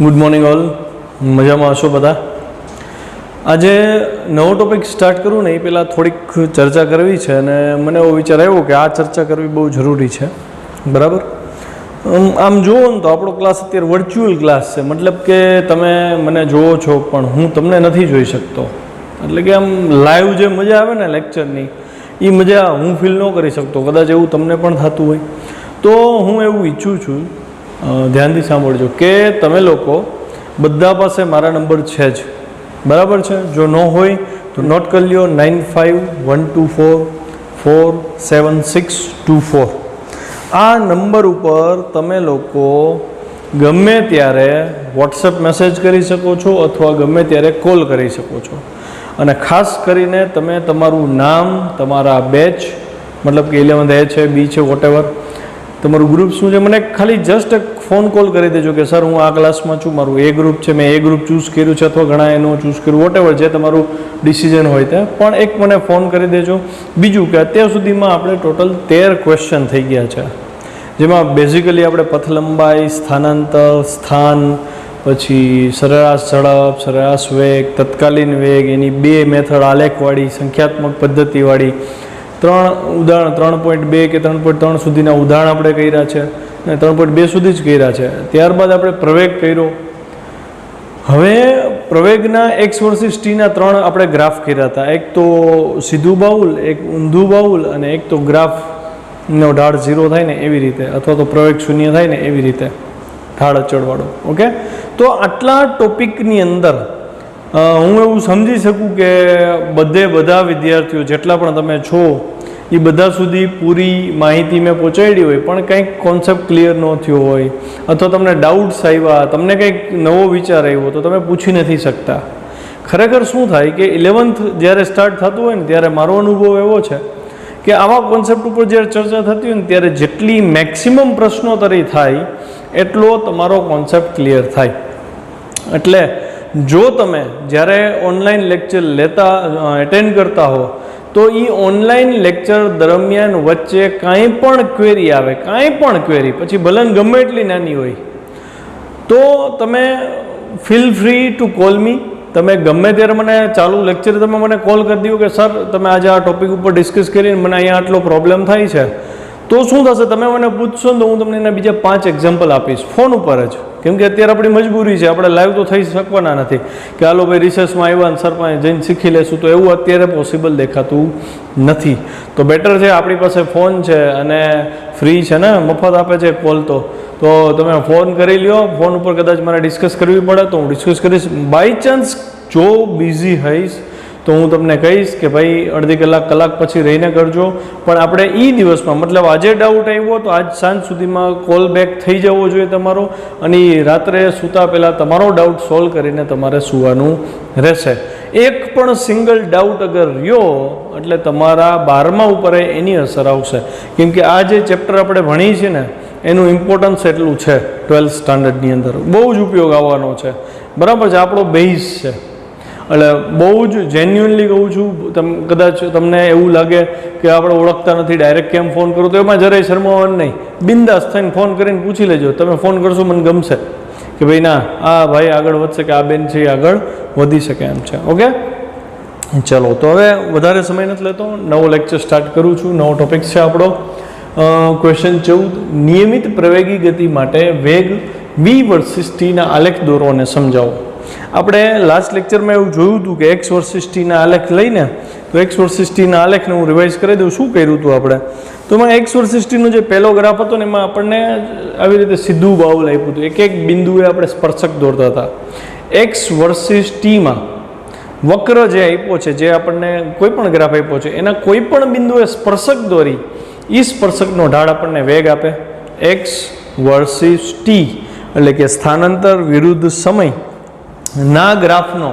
Good morning all. મજામાં હશો બધા? આજે નવો ટોપિક સ્ટાર્ટ કરું ને એ પહેલાં થોડીક ચર્ચા કરવી છે અને મને એવો વિચાર આવ્યો કે આ ચર્ચા કરવી બહુ જરૂરી છે. બરાબર? આમ જુઓ ને તો આપણો ક્લાસ અત્યારે વર્ચ્યુઅલ ક્લાસ છે, મતલબ કે તમે મને જુઓ છો પણ હું તમને નથી જોઈ શકતો. એટલે કે આમ લાઈવ જે મજા આવે ને લેક્ચરની, એ મજા હું ફીલ ન કરી શકતો. કદાચ એવું તમને પણ થતું હોય તો હું એવું ઈચ્છું છું, ધ્યાનથી સાંભળજો, કે તમે લોકો બધા પાસે મારા નંબર છે જ, બરાબર છે? જો ન હોય તો નોટ કરી લ્યો 9512447624. આ નંબર ઉપર તમે લોકો ગમે ત્યારે વોટ્સએપ મેસેજ કરી શકો છો અથવા ગમે ત્યારે કોલ કરી શકો છો. અને ખાસ કરીને તમે તમારું નામ, તમારા બેચ, મતલબ કે 11th A છે, બી છે, વોટેવર તમારું ગ્રુપ શું છે, મને ખાલી જસ્ટ એક ફોન કોલ કરી દેજો કે સર હું આ ક્લાસમાં છું, મારું એ ગ્રુપ છે, મેં એ ગ્રુપ ચૂઝ કર્યું છે અથવા ઘણા એનું ચૂઝ કર્યું, વોટેવર જે તમારું ડિસિઝન હોય તે પણ એક મને ફોન કરી દેજો. બીજું કે અત્યાર સુધીમાં આપણે ટોટલ 13 ક્વેશ્ચન થઈ ગયા છે, જેમાં બેઝિકલી આપણે પથ લંબાઈ, સ્થાનાંતર, સ્થાન, પછી સરેરાશ ઝડપ, સરેરાશ વેગ, તત્કાલીન વેગ, એની 2 મેથડ, આલેખવાળી, સંખ્યાત્મક પદ્ધતિવાળી, 3 ઉદાહરણ, 3.2 કે 3.3 સુધીના ઉદાહરણ આપણે કર્યા છે અને 3.2 સુધી જ કર્યા છે. ત્યારબાદ આપણે પ્રવેગ કર્યો. હવે પ્રવેગના x વર્સિસ t ના 3 આપણે ગ્રાફ કર્યા હતા. એક તો સીધું બાઉલ, એક ઊંધું બાઉલ અને એક તો ગ્રાફનો ઢાળ 0 થાય ને એવી રીતે, અથવા તો પ્રવેગ શૂન્ય થાય ને એવી રીતે, ઢાળ અચળવાળો. ઓકે, તો આટલા ટોપિકની અંદર હું એવું સમજી શકું કે બધા વિદ્યાર્થીઓ જેટલા પણ તમે છો એ બધા સુધી પૂરી માહિતી મેં પહોંચાડી હોય, પણ કંઈક કોન્સેપ્ટ ક્લિયર ન થયો હોય અથવા તમને ડાઉટ્સ આવ્યા, તમને કંઈક નવો વિચાર આવ્યો તો તમે પૂછી નથી શકતા. ખરેખર શું થાય કે 11th જ્યારે સ્ટાર્ટ થતું હોય ને ત્યારે મારો અનુભવ એવો છે કે આવા કોન્સેપ્ટ ઉપર જ્યારે ચર્ચા થતી હોય ને ત્યારે જેટલી મેક્સિમમ પ્રશ્નોત્તરી થાય એટલો તમારો કોન્સેપ્ટ ક્લિયર થાય. એટલે જો તમે જ્યારે ઓનલાઈન લેક્ચર એટેન્ડ કરતા હો તો એ ઓનલાઈન લેક્ચર દરમિયાન વચ્ચે કાંઈ પણ ક્વેરી આવે, કાંઈ પણ ક્વેરી, પછી ભલે ગમે એટલી નાની હોય, તો તમે ફીલ ફ્રી ટુ કોલ મી. તમે ગમે ત્યારે મને ચાલુ લેક્ચર તમે મને કોલ કરી દો કે સર તમે આજે આ ટોપિક ઉપર ડિસ્કસ કરીને મને અહીંયા આટલો પ્રોબ્લેમ થાય છે. તો શું થશે, તમે મને પૂછશો ને તો હું તમને એના બીજા 5 એક્ઝામ્પલ આપીશ ફોન ઉપર જ. કેમ કે અત્યારે આપણી મજબૂરી છે, આપણે લાઈવ તો થઈ શકવાના નથી કે હાલો ભાઈ રિસર્ચમાં આવ્યા ને સર પાસે જઈને શીખી લેશું, તો એવું અત્યારે પોસિબલ દેખાતું નથી. તો બેટર છે આપણી પાસે ફોન છે અને ફ્રી છે ને, મફત આપે છે કોલ, તો તમે ફોન કરી લ્યો. ફોન ઉપર કદાચ મારે ડિસ્કસ કરવી પડે તો હું ડિસ્કસ કરીશ. બાય ચાન્સ જો બિઝી હઈશ તો હું તમને કહીશ કે ભાઈ અડધી કલાક પછી રહીને કરજો. પણ આપણે એ દિવસમાં, મતલબ આજે ડાઉટ આવ્યો તો આજ સાંજ સુધીમાં કોલ બેક થઈ જવો જોઈએ તમારો, અને રાત્રે સૂતા પહેલાં તમારો ડાઉટ સોલ્વ કરીને તમારે સૂવાનું રહેશે. એક પણ સિંગલ ડાઉટ અગર રહ્યો એટલે તમારા 12મા ઉપર એની અસર આવશે. કેમ કે આ જે ચેપ્ટર આપણે ભણીએ છીએ ને એનું ઇમ્પોર્ટન્સ એટલું છે 12th સ્ટાન્ડર્ડની અંદર, બહુ જ ઉપયોગ આવવાનો છે. બરાબર છે, આપણો બેઝ છે. એટલે બહુ જ જેન્યુઅનલી કહું છું. કદાચ તમને એવું લાગે કે આપણે ઓળખતા નથી, ડાયરેક્ટ કેમ ફોન કરો, તો એમાં જરાય શરમાવાનું નહીં. બિંદાસ થઈને ફોન કરીને પૂછી લેજો. તમે ફોન કરશો મને ગમશે કે ભાઈ ના આ ભાઈ આગળ વધશે કે આ બેન છે આગળ વધી શકે એમ છે. ઓકે, ચલો તો હવે વધારે સમય નથી લેતો, નવો લેક્ચર સ્ટાર્ટ કરું છું. નવો ટોપિક છે આપણો ક્વેશ્ચન 14, નિયમિત પ્રવેગી ગતિ માટે વેગ v વર્સિસ t ના આલેખ દોરો અને સમજાવો. આપણે લાસ્ટ લેક્ચરમાં એવું જોયું હતું કે x વર્સિસ t ના આલેખ લઈને, તો x વર્સિસ t ના આલેખને હું રિવાઇઝ કરી દઉં. શું કર્યું હતું આપણે? તો એમાં x વર્સિસ t નો જે પહેલો ગ્રાફ હતો ને એમાં આપણને આવી રીતે સીધું બાઉલ આપ્યું હતું. એક બિંદુએ આપણે સ્પર્શક દોરતા હતા. x વર્સિસ tમાં વક્ર જે આપ્યો છે, જે આપણને કોઈ પણ ગ્રાફ આપ્યો છે, એના કોઈ પણ બિંદુએ સ્પર્શક દોરી, એ સ્પર્શકનો ઢાળ આપણને વેગ આપે. x વર્સિસ t એટલે કે સ્થાનાંતર વિરુદ્ધ સમય ના ગ્રાફનો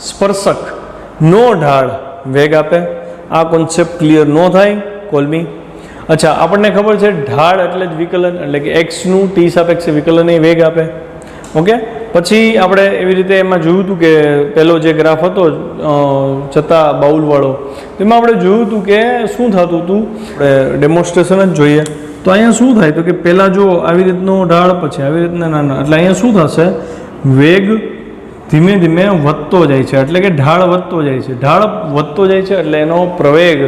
સ્પર્શકનો ઢાળ વેગ આપે. આ કોન્સેપ્ટ ક્લિયર ન થાય કોલ મી. અચ્છા, આપણને ખબર છે ઢાળ એટલે જ વિકલન, એટલે કે એક્સનું ટી સાપેક્ષે વિકલન એ વેગ આપે. ઓકે, પછી આપણે એવી રીતે એમાં જોયું હતું કે પહેલો જે ગ્રાફ હતો છતાં બાઉલવાળો, તેમાં આપણે જોયું હતું કે શું થતું હતું. આપણે ડેમોન્સ્ટ્રેશન જ જોઈએ તો અહીંયા શું થાય તો કે પહેલાં જો આવી રીતનો ઢાળ, પછી આવી રીતના નાના, એટલે અહીંયા શું થશે વેગ ધીમે ધીમે વધતો જાય છે, એટલે કે ઢાળ વધતો જાય છે. ઢાળ વધતો જાય છે એટલે એનો પ્રવેગ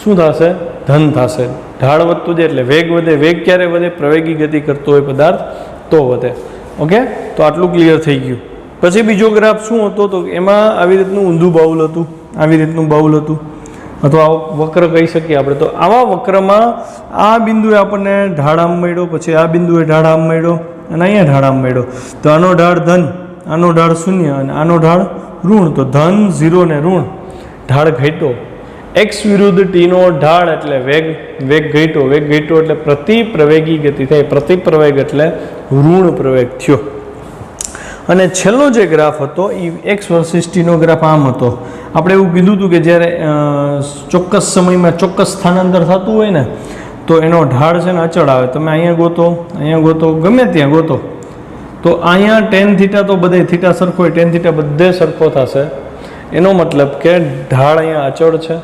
શું થશે? ધન થશે. ઢાળ વધતો જાય એટલે વેગ વધે. વેગ ક્યારે વધે? પ્રવેગી ગતિ કરતો હોય પદાર્થ તો વધે. ઓકે, તો આટલું ક્લિયર થઈ ગયું. પછી બીજો ગ્રાફ શું હતો? તો એમાં આવી રીતનું ઊંધું બાઉલ હતું, આવી રીતનું બાઉલ હતું, અથવા વક્ર કહી શકીએ આપણે. તો આવા વક્રમાં આ બિંદુએ આપણને ઢાળ આમ મળ્યો, પછી આ બિંદુએ ઢાળ આમ મળ્યો, અને અહીંયા ઢાળ આમ મળ્યો. તો આનો ઢાળ ધન, આનો ઢાળ શૂન્ય, અને આનો ઢાળ ઋણ. તો ધન, 0 ને ઋણ. ઢાળ ઘટ્યો. એક્સ વિરુદ્ધ ટીનો ઢાળ એટલે વેગ. વેગ ઘટ્યો. વેગ ઘટ્યો એટલે પ્રતિપ્રવેગી ગતિ થાય. પ્રતિપ્રવેગ એટલે ઋણ પ્રવેગ થયો. અને છેલ્લો જે ગ્રાફ હતો એ એક્સ વર્સિસ ટીનો ગ્રાફ આમ હતો. આપણે એવું કીધું હતું કે જ્યારે ચોક્કસ સમયમાં ચોક્કસ સ્થાનાંતર થતું હોય ને તો એનો ઢાળ છે ને અચળ આવે. તમે અહીંયા ગોતો, અહીંયા ગોતો, ગમે ત્યાં ગોતો, તો અહીંયા ટેન થીટા તો બધે થીટા સરખો હોય, ટેન થીટા બધે સરખો થશે. એનો મતલબ કે ઢાળ અહીંયા અચળ છે.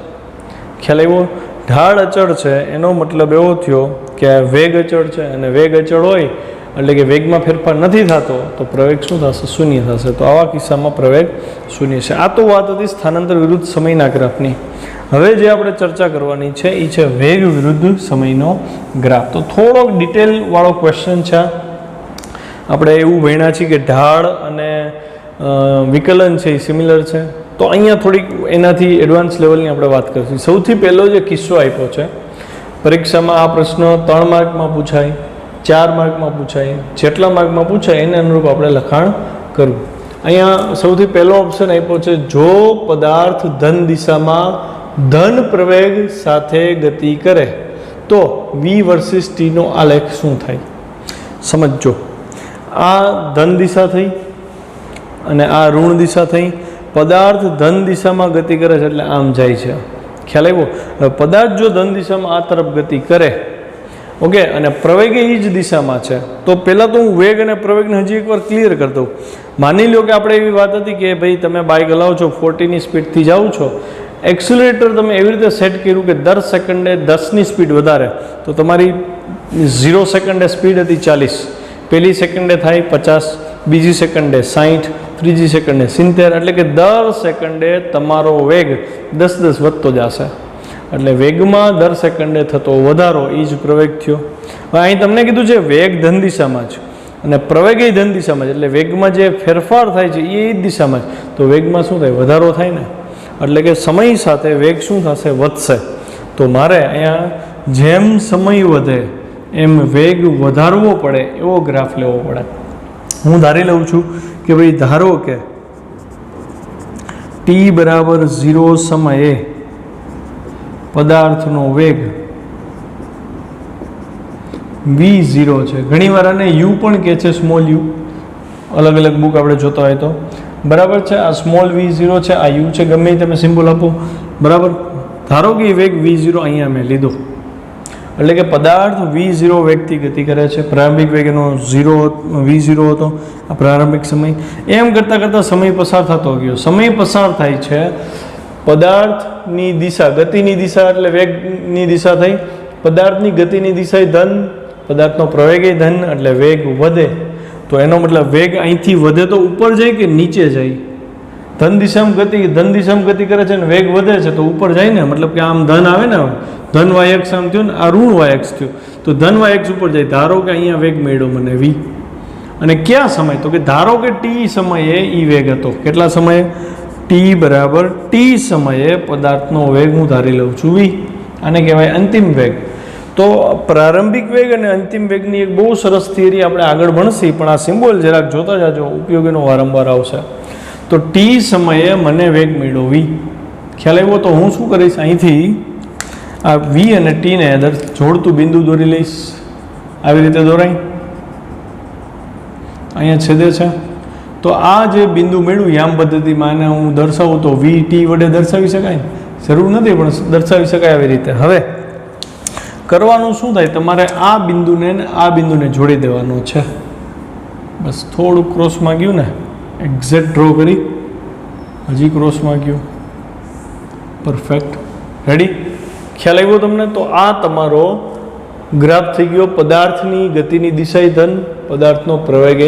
ખ્યાલ આવ્યો? ઢાળ અચળ છે એનો મતલબ એવો થયો કે વેગ અચળ છે, અને વેગ અચળ હોય એટલે કે વેગમાં ફેરફાર નથી થતો તો પ્રવેગ શું થશે? શૂન્ય થશે. તો આવા કિસ્સામાં પ્રવેગ શૂન્ય છે. આ તો વાત હતી સ્થાનાંતર વિરુદ્ધ સમયના ગ્રાફની. હવે જે આપણે ચર્ચા કરવાની છે એ છે વેગ વિરુદ્ધ સમયનો ગ્રાફ. તો થોડોક ડિટેલવાળો ક્વેશ્ચન છે. આપણે એવું ભણ્યા છીએ કે ઢાળ અને વિકલન છે એ સિમિલર છે. તો અહીંયા થોડીક એનાથી એડવાન્સ લેવલની આપણે વાત કરીશું. સૌથી પહેલો જે કિસ્સો આપ્યો છે પરીક્ષામાં, આ પ્રશ્ન 3 માર્કમાં પૂછાય, 4 માર્કમાં પૂછાય, જેટલા માર્કમાં પૂછાય એને અનુરૂપ આપણે લખાણ કરવું. અહીંયા સૌથી પહેલો ઓપ્શન આપ્યો છે, જો પદાર્થ ધન દિશામાં ધન પ્રવેગ સાથે ગતિ કરે તો વી વર્સિસ ટીનો આલેખ શું થાય? સમજો. આ ધન દિશા થઈ અને આ ઋણ દિશા થઈ. પદાર્થ ધન દિશામાં ગતિ કરે છે એટલે આમ જાય છે. ખ્યાલ આવ્યો? પદાર્થ જો ધન દિશામાં આ તરફ ગતિ કરે, ઓકે, અને પ્રવેગ એ જ દિશામાં છે, તો પહેલાં તો હું વેગ અને પ્રવેગને હજી એકવાર ક્લિયર કરી દઉં. માની લો કે આપણે એવી વાત હતી કે ભાઈ તમે બાઇક હલાવો છો, 40ની સ્પીડથી જાઓ છો, એક્સિલરેટર તમે એવી રીતે સેટ કર્યું કે દર સેકન્ડે 10ની સ્પીડ વધારે, તો તમારી 0 સેકન્ડે સ્પીડ હતી 40, પહેલી સેકન્ડે થાય 50, બીજી સેકન્ડે 60, ત્રીજી સેકન્ડે 70, એટલે કે દર સેકન્ડે તમારો વેગ 10 વધતો જશે. એટલે વેગમાં દર સેકન્ડે થતો વધારો એ જ પ્રવેગ થયો. હવે અહીં તમને કીધું છે વેગ ધન દિશામાં છે અને પ્રવેગ એ ધન દિશામાં છે, એટલે વેગમાં જે ફેરફાર થાય છે એ જ દિશામાં છે. તો વેગમાં શું થાય? વધારો થાય ને. એટલે કે સમય સાથે વેગ શું થશે? વધશે. તો મારે અહીંયા જેમ સમય વધે એમ વેગ વધારવો પડે એવો ગ્રાફ લેવો પડે. હું ધારી લઉં છું કે ભાઈ ધારો કે t બરાબર 0 સમયે પદાર્થનો વેગ v0 છે. ઘણીવાર આને u પણ કહે છે, સ્મોલ u. અલગ અલગ બુક આપણે જોતા હોય તો બરાબર છે. આ સ્મોલ v0 છે, આ u છે, ગમે તમે સિમ્બોલ આપો, બરાબર. ધારો કે વેગ v0 અહીંયા મેં લીધો, એટલે કે પદાર્થ v0 વેગથી ગતિ કરે છે. પ્રારંભિક વેગ એનો v0 હતો, આ પ્રારંભિક સમય. એમ કરતાં કરતાં સમય પસાર થતો ગયો. સમય પસાર થાય છે, પદાર્થની દિશા, ગતિની દિશા એટલે વેગની દિશા થઈ. પદાર્થની ગતિની દિશા એ ધન, પદાર્થનો પ્રવેગ એ ધન, એટલે વેગ વધે. તો એનો મતલબ વેગ અહીંથી વધે તો ઉપર જાય કે નીચે જાય? ધન દિશામાં ગતિ કરે છે ને વેગ વધે છે તો ઉપર જાય ને. મતલબ કે આમ ધન આવે ને, ધન વાયક્ષ આમ થયું ને, આ ઋણ વાયક્ષ થયું, તો ધન વાયક્ષ ઉપર જાય. ધારો કે અહીંયા વેગ મળ્યો મને v, અને ક્યાં સમય? તો કે ધારો કે t સમયે એ વેગ હતો. કેટલા સમયે? t બરાબર t સમયે પદાર્થનો વેગ હું ધારી લઉં છું v. આને કહેવાય અંતિમ વેગ. તો પ્રારંભિક વેગ અને અંતિમ વેગની એક બહુ સરસ થિયરી આપણે આગળ ભણશી, પણ આ સિમ્બોલ જરાક જોતા જાજો, ઉપયોગીનો વારંવાર આવશે. તો t સમયે મને વેગ મળ્યો v. ખ્યાલ આવ્યો? તો હું શું કરીશ? અહીંથી આ v અને t ને જોડતું બિંદુ દોરી લઈશ. આવી રીતે દોરાય, અહીંયા છેદે છે. તો આ જે બિંદુ મળ્યું યામ પદ્ધતિમાં, આને હું દર્શાવું તો v t વડે દર્શાવી શકાય? જરૂર નથી, પણ દર્શાવી શકાય આવી રીતે. હવે કરવાનું શું થાય? તમારે આ બિંદુને આ બિંદુને જોડી દેવાનો છે. બસ થોડું ક્રોસમાં ગયું ને, એક્ઝેક્ટ ડ્રો કરી, હજી ક્રોસમાં ગયું, પરફેક્ટ, રેડી. ખ્યાલ આવ્યો તમને? તો આ તમારો ગ્રાફ થઈ ગયો. પદાર્થની ગતિની દિશા ધન, પદાર્થનો પ્રવેગ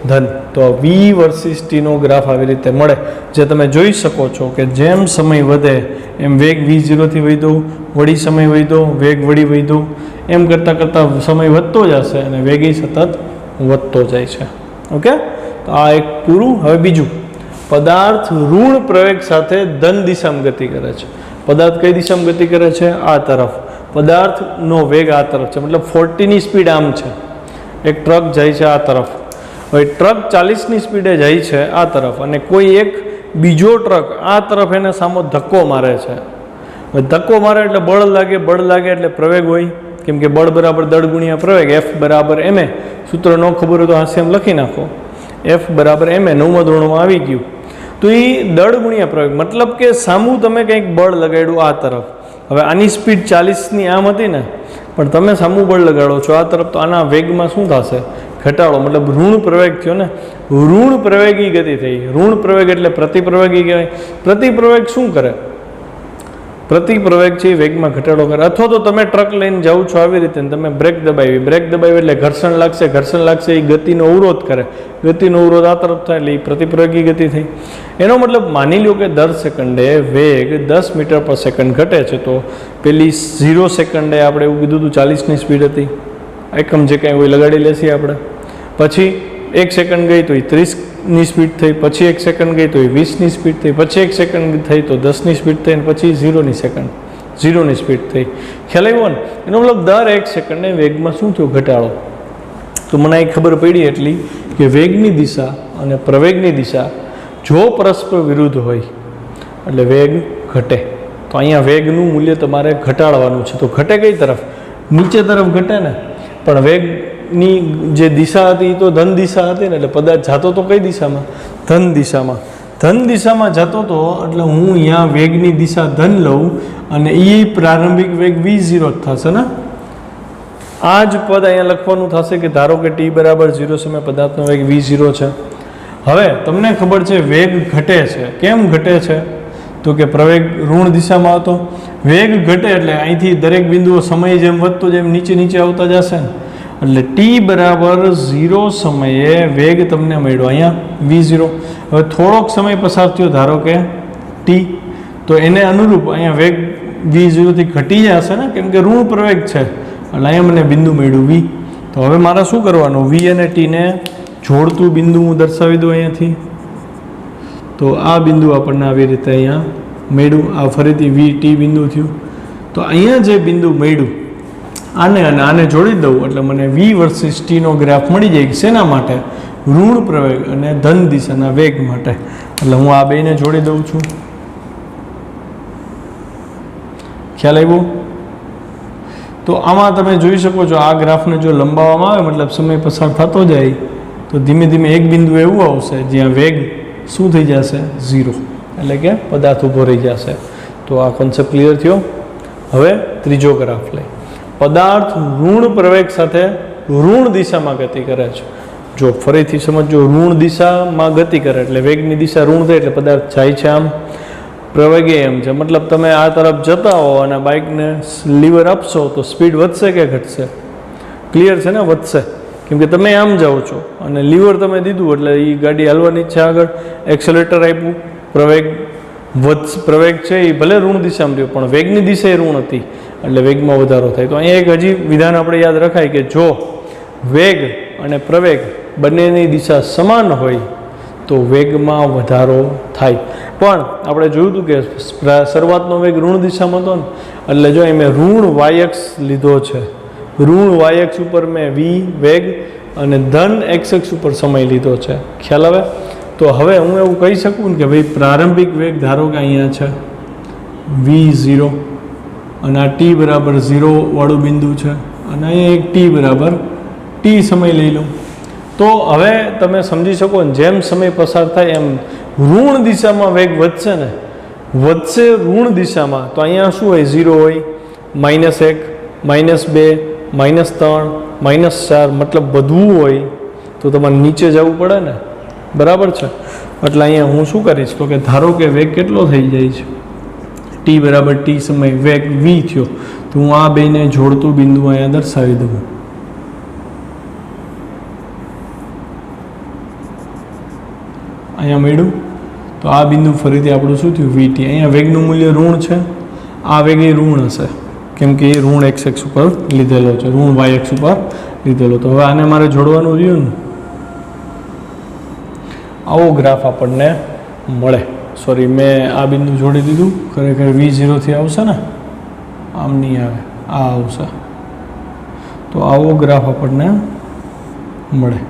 ધન. તો વી વર્સિસ ટીનો ગ્રાફ આવી રીતે મળે, જે તમે જોઈ શકો છો કે જેમ સમય વધે એમ વેગ V0થી વધ્યો, વળી સમય વધ્યો, વેગ વળી વધ્યો, એમ કરતાં કરતાં સમય વધતો જશે અને વેગ સતત વધતો જાય છે. ઓકે, તો આ એક પૂરું. હવે બીજું, પદાર્થ ઋણ પ્રવેગ સાથે ધન દિશામાં ગતિ કરે છે. પદાર્થ કઈ દિશામાં ગતિ કરે છે? આ તરફ. પદાર્થનો વેગ આ તરફ છે, મતલબ 40ની સ્પીડ આમ છે. એક ટ્રક જાય છે આ તરફ. હવે ટ્રક 40ની સ્પીડે જાય છે આ તરફ, અને કોઈ એક બીજો ટ્રક આ તરફ એને સામો ધક્કો મારે છે. હવે ધક્કો મારે એટલે બળ લાગે, બળ લાગે એટલે પ્રવેગ હોય, કેમ કે બળ બરાબર દળ ગુણ્યા પ્રવેગ, F બરાબર ma. સૂત્ર ન ખબર હોય તો હાસ્યમ લખી નાખો, F બરાબર ma. 9મા ધોરણમાં આવી ગયું. તો એ દળ ગુણ્યા પ્રવેગ, મતલબ કે સામું તમે કંઈક બળ લગાડ્યું આ તરફ. હવે આની સ્પીડ 40ની આમ હતી ને, પણ તમે સામું બળ લગાડો છો આ તરફ, તો આના વેગમાં શું થશે? ઘટાડો, મતલબ ઋણ પ્રવેગ થયો ને. ઋણ પ્રવેગી ગતિ થઈ. ઋણ પ્રવેગ એટલે પ્રતિપ્રવેગી કહેવાય. પ્રતિપ્રવેગ શું કરે? પ્રતિપ્રવેગ છે એ વેગમાં ઘટાડો કરે. અથવા તો તમે ટ્રક લઈને જાઓ છો આવી રીતે, તમે બ્રેક દબાવી, બ્રેક દબાવી એટલે ઘર્ષણ લાગશે, ઘર્ષણ લાગશે એ ગતિનો અવરોધ કરે, ગતિનો અવરોધ આ તરફ થાય એટલે એ પ્રતિપ્રવેગી ગતિ થઈ. એનો મતલબ માની લો કે દર સેકન્ડે વેગ 10 મીટર પર સેકન્ડ ઘટે છે, તો પેલી 0 સેકન્ડે આપણે એવું કીધું હતું 40ની સ્પીડ હતી, એકમ જે કાંઈ હોય લગાડી લેશી આપણે. પછી 1 સેકન્ડ ગઈ તો એ 30ની સ્પીડ થઈ, પછી 1 સેકન્ડ ગઈ તો એ 20ની સ્પીડ થઈ, પછી 1 સેકન્ડ થઈ તો 10ની સ્પીડ થઈ, અને પછી 0ની સ્પીડ થઈ. ખ્યાલ આવ્યો ને? એનો મતલબ દર 1 સેકન્ડે વેગમાં શું થયો? ઘટાડો. તો મને એ ખબર પડી એટલી કે વેગની દિશા અને પ્રવેગની દિશા જો પરસ્પર વિરુદ્ધ હોય એટલે વેગ ઘટે. તો અહીંયા વેગનું મૂલ્ય તમારે ઘટાડવાનું છે. તો ઘટે કઈ તરફ? નીચે તરફ ઘટે ને. પણ વેગની જે દિશા હતી એ તો ધન દિશા હતી ને, એટલે પદાર્થ જતો તો કઈ દિશામાં? ધન દિશામાં. ધન દિશામાં જતો તો એટલે હું અહીંયા વેગની દિશા ધન લઉં અને એ પ્રારંભિક વેગ V0 જ થશે ને. આ જ પદ અહીંયા લખવાનું થશે કે ધારો કે t બરાબર 0 સમય પદાર્થનો વેગ V0 છે. હવે તમને ખબર છે વેગ ઘટે છે. કેમ ઘટે છે? તો કે પ્રવેગ ઋણ દિશામાં હતો. વેગ ઘટે એટલે અહીંથી દરેક બિંદુઓ સમય જેમ વધતો જેમ નીચે નીચે આવતા જશે ને, એટલે t બરાબર 0 સમયે વેગ તમને મળ્યો અહીંયા V0. હવે થોડોક સમય પસાર થયો, ધારો કે t, તો એને અનુરૂપ અહીંયા વેગ V0થી ઘટી જશે ને, કેમ કે ઋણ પ્રવેગ છે. એટલે અહીંયા મને બિંદુ મળ્યું V. તો હવે મારે શું કરવાનું? V અને t ને જોડતું બિંદુ હું દર્શાવી દઉં અહીંયાથી. તો આ બિંદુ આપણને આવી રીતે અહીંયા મળ્યું. આ ફરીથી VT બિંદુ થયું. તો અહીંયા જે બિંદુ મળ્યું આને અને આને જોડી દઉં એટલે મને V વર્સિસ ટીનો ગ્રાફ મળી જાય. શેના માટે? ઋણ પ્રવેગ અને ધન દિશાના વેગ માટે. એટલે હું આ બેને જોડી દઉં છું. ખ્યાલ આવ્યો? તો આમાં તમે જોઈ શકો છો આ ગ્રાફને જો લંબાવવામાં આવે, મતલબ સમય પસાર થતો જાય, તો ધીમે ધીમે એક બિંદુ એવું આવશે જ્યાં વેગ શું થઈ જશે? 0. એટલે કે પદાર્થ ઊભો રહી જશે. તો આ કોન્સેપ્ટ ક્લિયર થયો. હવે ત્રીજો ગ્રાફ લઈ. પદાર્થ ઋણ પ્રવેગ સાથે ઋણ દિશામાં ગતિ કરે છે. જો ફરીથી સમજો, ઋણ દિશામાં ગતિ કરે એટલે વેગની દિશા ઋણ થાય એટલે પદાર્થ જાય છે આમ, પ્રવેગે એમ છે. મતલબ તમે આ તરફ જતા હો અને બાઇકને લીવર આપશો તો સ્પીડ વધશે કે ઘટશે? ક્લિયર છે ને? વધશે. કેમ કે તમે આમ જાઓ છો અને લીવર તમે દીધું એટલે એ ગાડી હાલવાની છે આગળ. એક્સેલેટર આપ્યું, પ્રવેગ છે એ ભલે ઋણ દિશામાં રહ્યો પણ વેગની દિશા એ ઋણ હતી એટલે વેગમાં વધારો થાય. તો અહીંયા એક હજી વિધાન આપણે યાદ રખાય કે જો વેગ અને પ્રવેગ બંનેની દિશા સમાન હોય તો વેગમાં વધારો થાય. પણ આપણે જોયું હતું કે શરૂઆતનો વેગ ઋણ દિશામાં હતો ને, એટલે જો મેં ઋણ yx લીધો છે. ઋણ yx ઉપર મેં v વેગ અને ધન xx ઉપર સમય લીધો છે. ખ્યાલ આવે? તો હવે હું એવું કહી શકું ને કે ભાઈ પ્રારંભિક વેગ ધારો કે અહીંયા છે v0 અને આ t બરાબર 0 વાળું બિંદુ છે અને અહીંયા એક t બરાબર t સમય લઈ લઉં. તો હવે તમે સમજી શકો ને જેમ સમય પસાર થાય એમ ઋણ દિશામાં વેગ વધશે ને, વધશે ઋણ દિશામાં. તો અહીંયા શું હોય? 0 હોય, -1, -2, -3, -4, મતલબ વધવું હોય તો તમારે નીચે જવું પડે ને. બરાબર છે? એટલે અહીંયા હું શું કરીશ તો કે ધારો કે વેગ કેટલો થઈ જાય છે? t બરાબર t સમય વેગ v થયો. તો હું આ બેને જોડતું બિંદુ અહીંયા દર્શાવી દઉં. અહીંયા મળ્યું. તો આ બિંદુ ફરીથી આપણું શું થયું VT. અહીંયા વેગનું મૂલ્ય ઋણ છે, આ વેગ એ ઋણ હશે કેમ કે એ ઋણ x ઉપર લીધેલો છે, ઋણ y ઉપર લીધેલો. તો હવે આને મારે જોડવાનું રહ્યું ને, આવો ગ્રાફ આપણને મળે. સોરી, મેં આ બિંદુ જોડી દીધું, ખરેખર V0 થી આવશે ને, આમ નહીં આવે, આ આવશે. તો આવો ગ્રાફ આપણને મળે.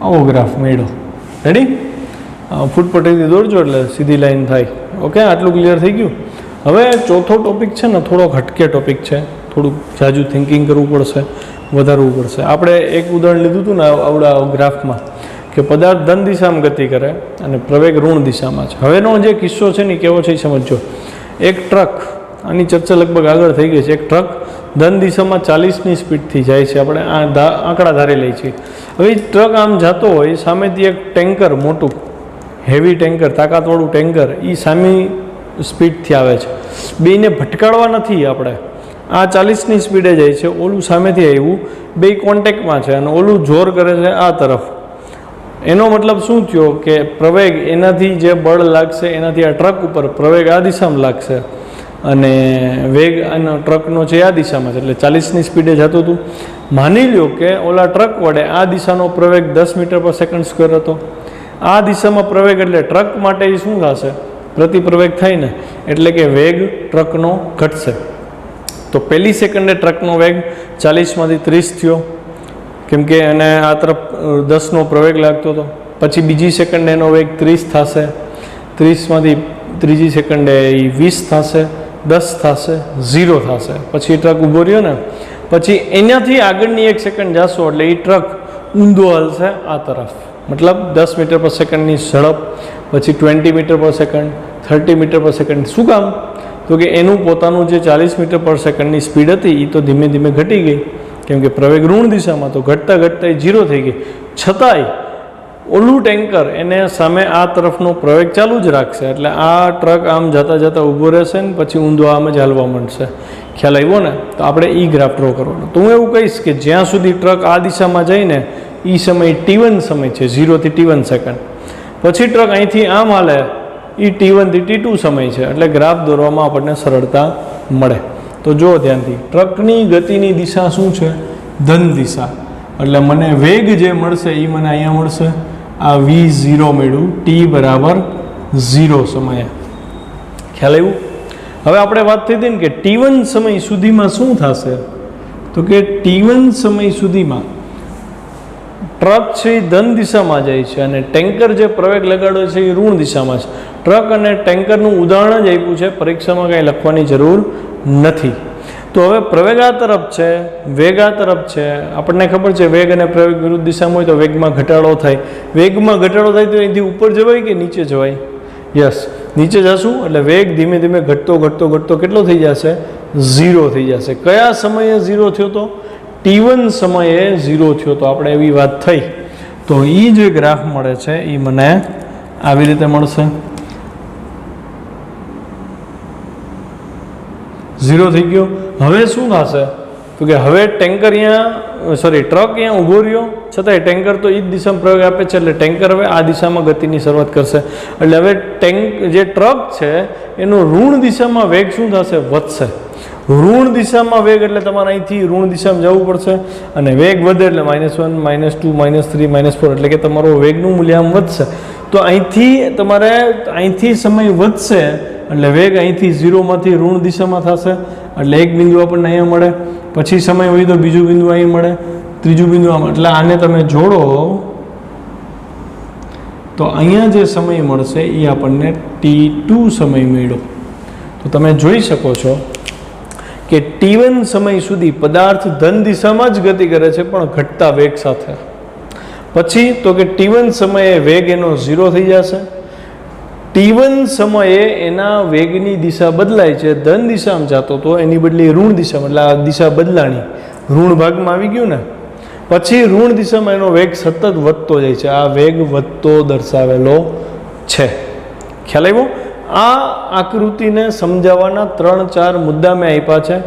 આવો ગ્રાફ મળ્યો. રેડી? ફૂટપટ્ટીથી દોરજો એટલે સીધી લાઈન થાય. ઓકે, આટલું ક્લિયર થઈ ગયું. હવે ચોથો ટોપિક છે ને, થોડોક હટકે ટોપિક છે, થોડુંક જાજુ થિંકિંગ કરવું પડશે, વધારવું પડશે. આપણે એક ઉદાહરણ લીધું હતું ને આવડા ગ્રાફમાં કે પદાર્થ ધન દિશામાં ગતિ કરે અને પ્રવેગ ઋણ દિશામાં છે. હવેનો જે કિસ્સો છે ને કેવો છે એ સમજો. એક ટ્રક, આની ચર્ચા લગભગ આગળ થઈ ગઈ છે, એક ટ્રક ધન દિશામાં 40ની સ્પીડથી જાય છે. આપણે આ આંકડા ધારી લઈએ છીએ. હવે ટ્રક આમ જતો હોય, સામેથી એક ટેન્કર, મોટું હેવી ટેન્કર, તાકાતવાળું ટેન્કર, એ સામી સ્પીડથી આવે છે. બેને ભટકાડવા નથી આપણે, આ 40ની સ્પીડે જાય છે, ઓલું સામેથી આવ્યું, બે કોન્ટેક્ટમાં છે અને ઓલું જોર કરે છે આ તરફ. એનો મતલબ શું થયો કે પ્રવેગ, એનાથી જે બળ લાગશે એનાથી આ ટ્રક ઉપર પ્રવેગ આ દિશામાં લાગશે અને વેગ આનો ટ્રકનો છે આ દિશામાં છે, એટલે 40ની સ્પીડે જતું હતું. માની લ્યો કે ઓલા ટ્રક વડે આ દિશાનો પ્રવેગ 10 મીટર પર સેકન્ડ સ્ક્વેર હતો. આ દિશામાં પ્રવેગ એટલે ટ્રક માટે એ શું થશે? પ્રતિ પ્રવેગ થાય ને, એટલે કે વેગ ટ્રકનો ઘટશે. તો પહેલી સેકન્ડે ટ્રકનો વેગ 40માંથી 30 થયો કેમ કે એને આ તરફ 10નો પ્રવેગ લાગતો હતો. પછી બીજી સેકન્ડે એનો વેગ 30 થશે, 30માંથી ત્રીજી સેકન્ડે એ 20 થશે, 10 થશે, 0 થશે. પછી ટ્રક ઊભો રહ્યો ને, પછી એનાથી આગળની એક સેકન્ડ જશો એટલે એ ટ્રક ઊંધો હાલશે આ તરફ, મતલબ 10 મીટર પર સેકન્ડની ઝડપ, પછી 20 મીટર પર સેકન્ડ, 30 મીટર પર સેકન્ડ. શું કામ? તો કે એનું પોતાનું જે 40 મીટર પર સેકન્ડની સ્પીડ હતી એ તો ધીમે ધીમે ઘટી ગઈ કેમ કે પ્રવેગ ઋણ દિશામાં, તો ઘટતા ઘટતા એ 0 થઈ ગઈ. છતાંય ઓલું ટેન્કર એને સામે આ તરફનો પ્રવેગ ચાલુ જ રાખશે, એટલે આ ટ્રક આમ જતાં જતાં ઊભો રહેશે ને પછી ઊંધો આમ જ હાલવા માંડશે. ખ્યાલ આવ્યો ને? તો આપણે એ ગ્રાફ ડ્રો કરવાનો. તો હું એવું કહીશ કે જ્યાં સુધી ટ્રક આ દિશામાં જઈને એ સમય T1 સમય છે, 0 થી T1 સેકન્ડ. પછી ટ્રક અહીંથી આમ હાલે, એ T1 થી T2 સમય છે, એટલે ગ્રાફ દોરવામાં આપણને સરળતા મળે. તો જો ધ્યાનથી, ટ્રકની ગતિની દિશા શું છે? ધન દિશા. એટલે મને વેગ જે મળશે એ મને અહીંયા મળશે, આ V0 મળ્યું, T બરાબર 0 સમયે. ખ્યાલ આવ્યું? હવે આપણે વાત થઈ હતી ને કે T1 સમય સુધીમાં શું થશે? તો કે T1 સમય સુધીમાં ટ્રક છે એ ધન દિશામાં જાય છે અને ટેન્કર જે પ્રવેગ લગાડ્યો છે એ ઋણ દિશામાં છે. ટ્રક અને ટેન્કરનું ઉદાહરણ જ આપ્યું છે, પરીક્ષામાં કાંઈ લખવાની જરૂર નથી. તો હવે પ્રવેગ આ તરફ છે, વેગ આ તરફ છે. આપણને ખબર છે વેગ અને પ્રવેગ વિરુદ્ધ દિશામાં હોય તો વેગમાં ઘટાડો થાય. વેગમાં ઘટાડો થાય તો અહીંથી ઉપર જવાય કે નીચે જવાય? યસ, નીચે જશું એટલે વેગ ધીમે ધીમે ઘટતો ઘટતો ઘટતો કેટલો થઈ જશે? 0 થઈ જશે. કયા સમયે 0 થયો તો? T1 સમયે 0 થયો તો. આપણે એવી વાત થઈ. તો એ જે ગ્રાફ મળે છે એ મને આવી રીતે મળશે. 0 થઈ ગયો. હવે શું થશે? તો કે હવે ટેન્કર ટ્રક અહીંયા ઊભો રહ્યો, છતાંય ટેન્કર તો એ જ દિશામાં પ્રવેગ આપે છે, એટલે ટેન્કર હવે આ દિશામાં ગતિની શરૂઆત કરશે. એટલે હવે જે ટ્રક છે એનો ઋણ દિશામાં વેગ શું થશે? વધશે. ઋણ દિશામાં વેગ એટલે તમારે અહીંથી ઋણ દિશામાં જવું પડશે અને વેગ વધે એટલે -1, -2, -3, -4 એટલે કે તમારો વેગનું મૂલ્ય આમ વધશે. તો અહીંથી તમારે અહીંથી સમય વધશે એટલે વેગ અહીંથી 0માંથી ઋણ દિશામાં થશે, એટલે એક બિંદુ આપણને અહીંયા મળે. પછી સમય હોય તો બીજું બિંદુ અહીં મળે, ત્રીજું બિંદુ આમ. એટલે આને તમે જોડો તો અહીંયા જે સમય મળશે એ આપણને T2 સમય મળ્યો. તો તમે જોઈ શકો છો કે T1 સમય સુધી પદાર્થ ધન દિશામાં જ ગતિ કરે છે પણ ઘટતા વેગ સાથે. પછી તો કે T1 સમયે વેગ એનો 0 થઈ જશે. T1 સમયે એના વેગની દિશા બદલાય છે, ધન દિશામાં જતો તો એની બદલે ઋણ દિશામાં, એટલે આ દિશા બદલાણી, ઋણ ભાગમાં આવી ગયું ને. પછી ઋણ દિશામાં એનો વેગ સતત વધતો જાય છે. આ વેગ વધતો દર્શાવેલો છે. ખ્યાલ આવ્યો? આ આકૃતિને સમજાવવાના 3-4 મુદ્દા મેં આપ્યા છે.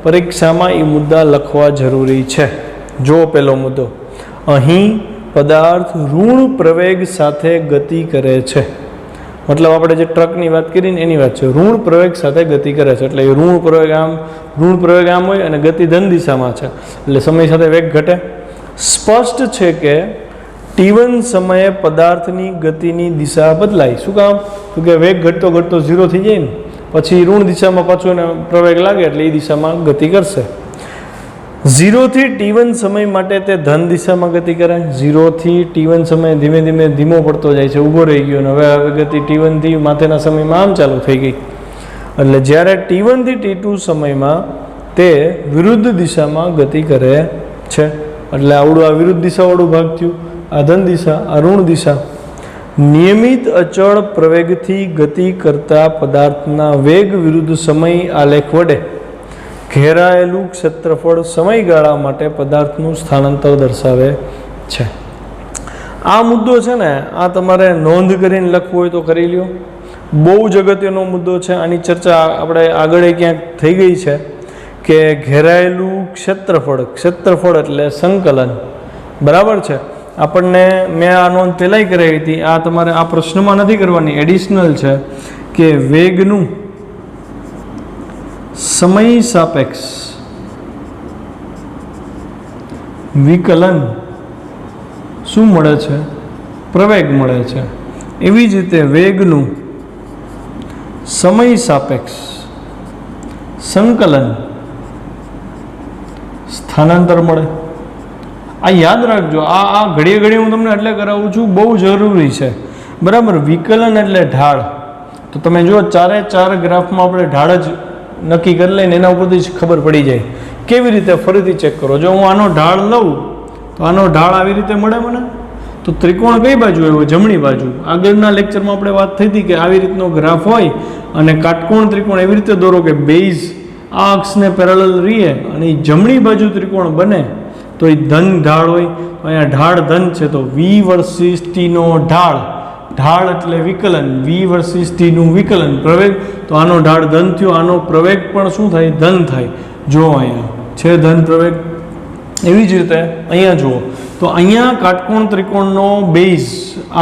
પરીક્ષામાં એ મુદ્દા લખવા જરૂરી છે. જો પહેલો મુદ્દો, અહીં પદાર્થ ઋણ પ્રવેગ સાથે ગતિ કરે છે. મતલબ આપણે જે ટ્રકની વાત કરીને એની વાત છે. ઋણ પ્રવેગ સાથે ગતિ કરે છે એટલે ઋણ પ્રવેગ આમ હોય અને ગતિ ધન દિશામાં છે એટલે સમય સાથે વેગ ઘટે. સ્પષ્ટ છે કે t1 સમયે પદાર્થની ગતિની દિશા બદલાય. શું કામ? તો કે વેગ ઘટતો ઘટતો 0 થઈ જાય ને પછી ઋણ દિશામાં પાછો એને પ્રવેગ લાગે એટલે એ દિશામાં ગતિ કરશે. 0 થી t1 સમય માટે તે ધન દિશામાં ગતિ કરે. 0 થી t1 સમય ધીમે ધીમે ધીમો પડતો જાય છે, ઊભો રહી ગયો, અને હવે ગતિ t1 થી માથેના સમયમાં આમ ચાલુ થઈ ગઈ. એટલે જ્યારે t1 થી t2 સમયમાં તે વિરુદ્ધ દિશામાં ગતિ કરે છે. એટલે આવડું આ વિરુદ્ધ દિશાવાળું ભાગ થયું, આ ધન દિશા, આ ઋણ દિશા. નિયમિત અચળ પ્રવેગથી ગતિ કરતા પદાર્થના વેગ વિરુદ્ધ સમય આલેખ વડે ઘેરાયેલું ક્ષેત્રફળ સમયગાળા માટે પદાર્થનું સ્થાનાંતર દર્શાવે છે. આ મુદ્દો છે ને, આ તમારે નોંધ કરીને લખવું હોય તો કરી લ્યો. બહુ જ અગત્યનો મુદ્દો છે. આની ચર્ચા આપણે આગળ ક્યાંક થઈ ગઈ છે કે ઘેરાયેલું ક્ષેત્રફળ એટલે સંકલન. બરાબર છે. આપણને મેં આ નોંધ પહેલાંય કરાવી હતી, આ તમારે આ પ્રશ્નમાં નથી કરવાની, એડિશનલ છે કે વેગનું સમય સાપેક્ષ વિકલન શું મળે છે? પ્રવેગ મળે છે. એવી જ રીતે વેગનું સમય સાપેક્ષ સંકલન સ્થાનાંતર મળે. આ યાદ રાખજો. આ ઘડીએ ઘડીએ હું તમને એટલે કરાવું છું, બહુ જરૂરી છે. બરાબર. વિકલન એટલે ઢાળ. તો તમે જો 4 ગ્રાફમાં આપણે ઢાળ જ નક્કી કરી લઈને એના ઉપરથી જ ખબર પડી જાય. કેવી રીતે? ફરીથી ચેક કરો. જો હું આનો ઢાળ લઉં તો આનો ઢાળ આવી રીતે મળે મને. તો ત્રિકોણ કઈ બાજુ આવ્યો? જમણી બાજુ. આગળના લેક્ચરમાં આપણે વાત થઈ હતી કે આવી રીતનો ગ્રાફ હોય અને કાટકોણ ત્રિકોણ એવી રીતે દોરો કે બેઝ આ અક્ષને પેરેલલ રહીએ અને એ જમણી બાજુ ત્રિકોણ બને તો એ ધન ઢાળ હોય. અહીંયા ઢાળ ધન છે તો v વર્સિસ t નો ઢાળ. ઢાળ એટલે વિકલન, v વર્સિસ t નું વિકલન. પ્રવેગ તો આનો ઢાળ ધન થયો, આનો પ્રવેગ પણ શું થાય? ધન થાય. જો અહીંયા છે ધન પ્રવેગ. એવી જ રીતે અહીંયા જુઓ તો અહીંયા કાટકોણ ત્રિકોણનો બેઝ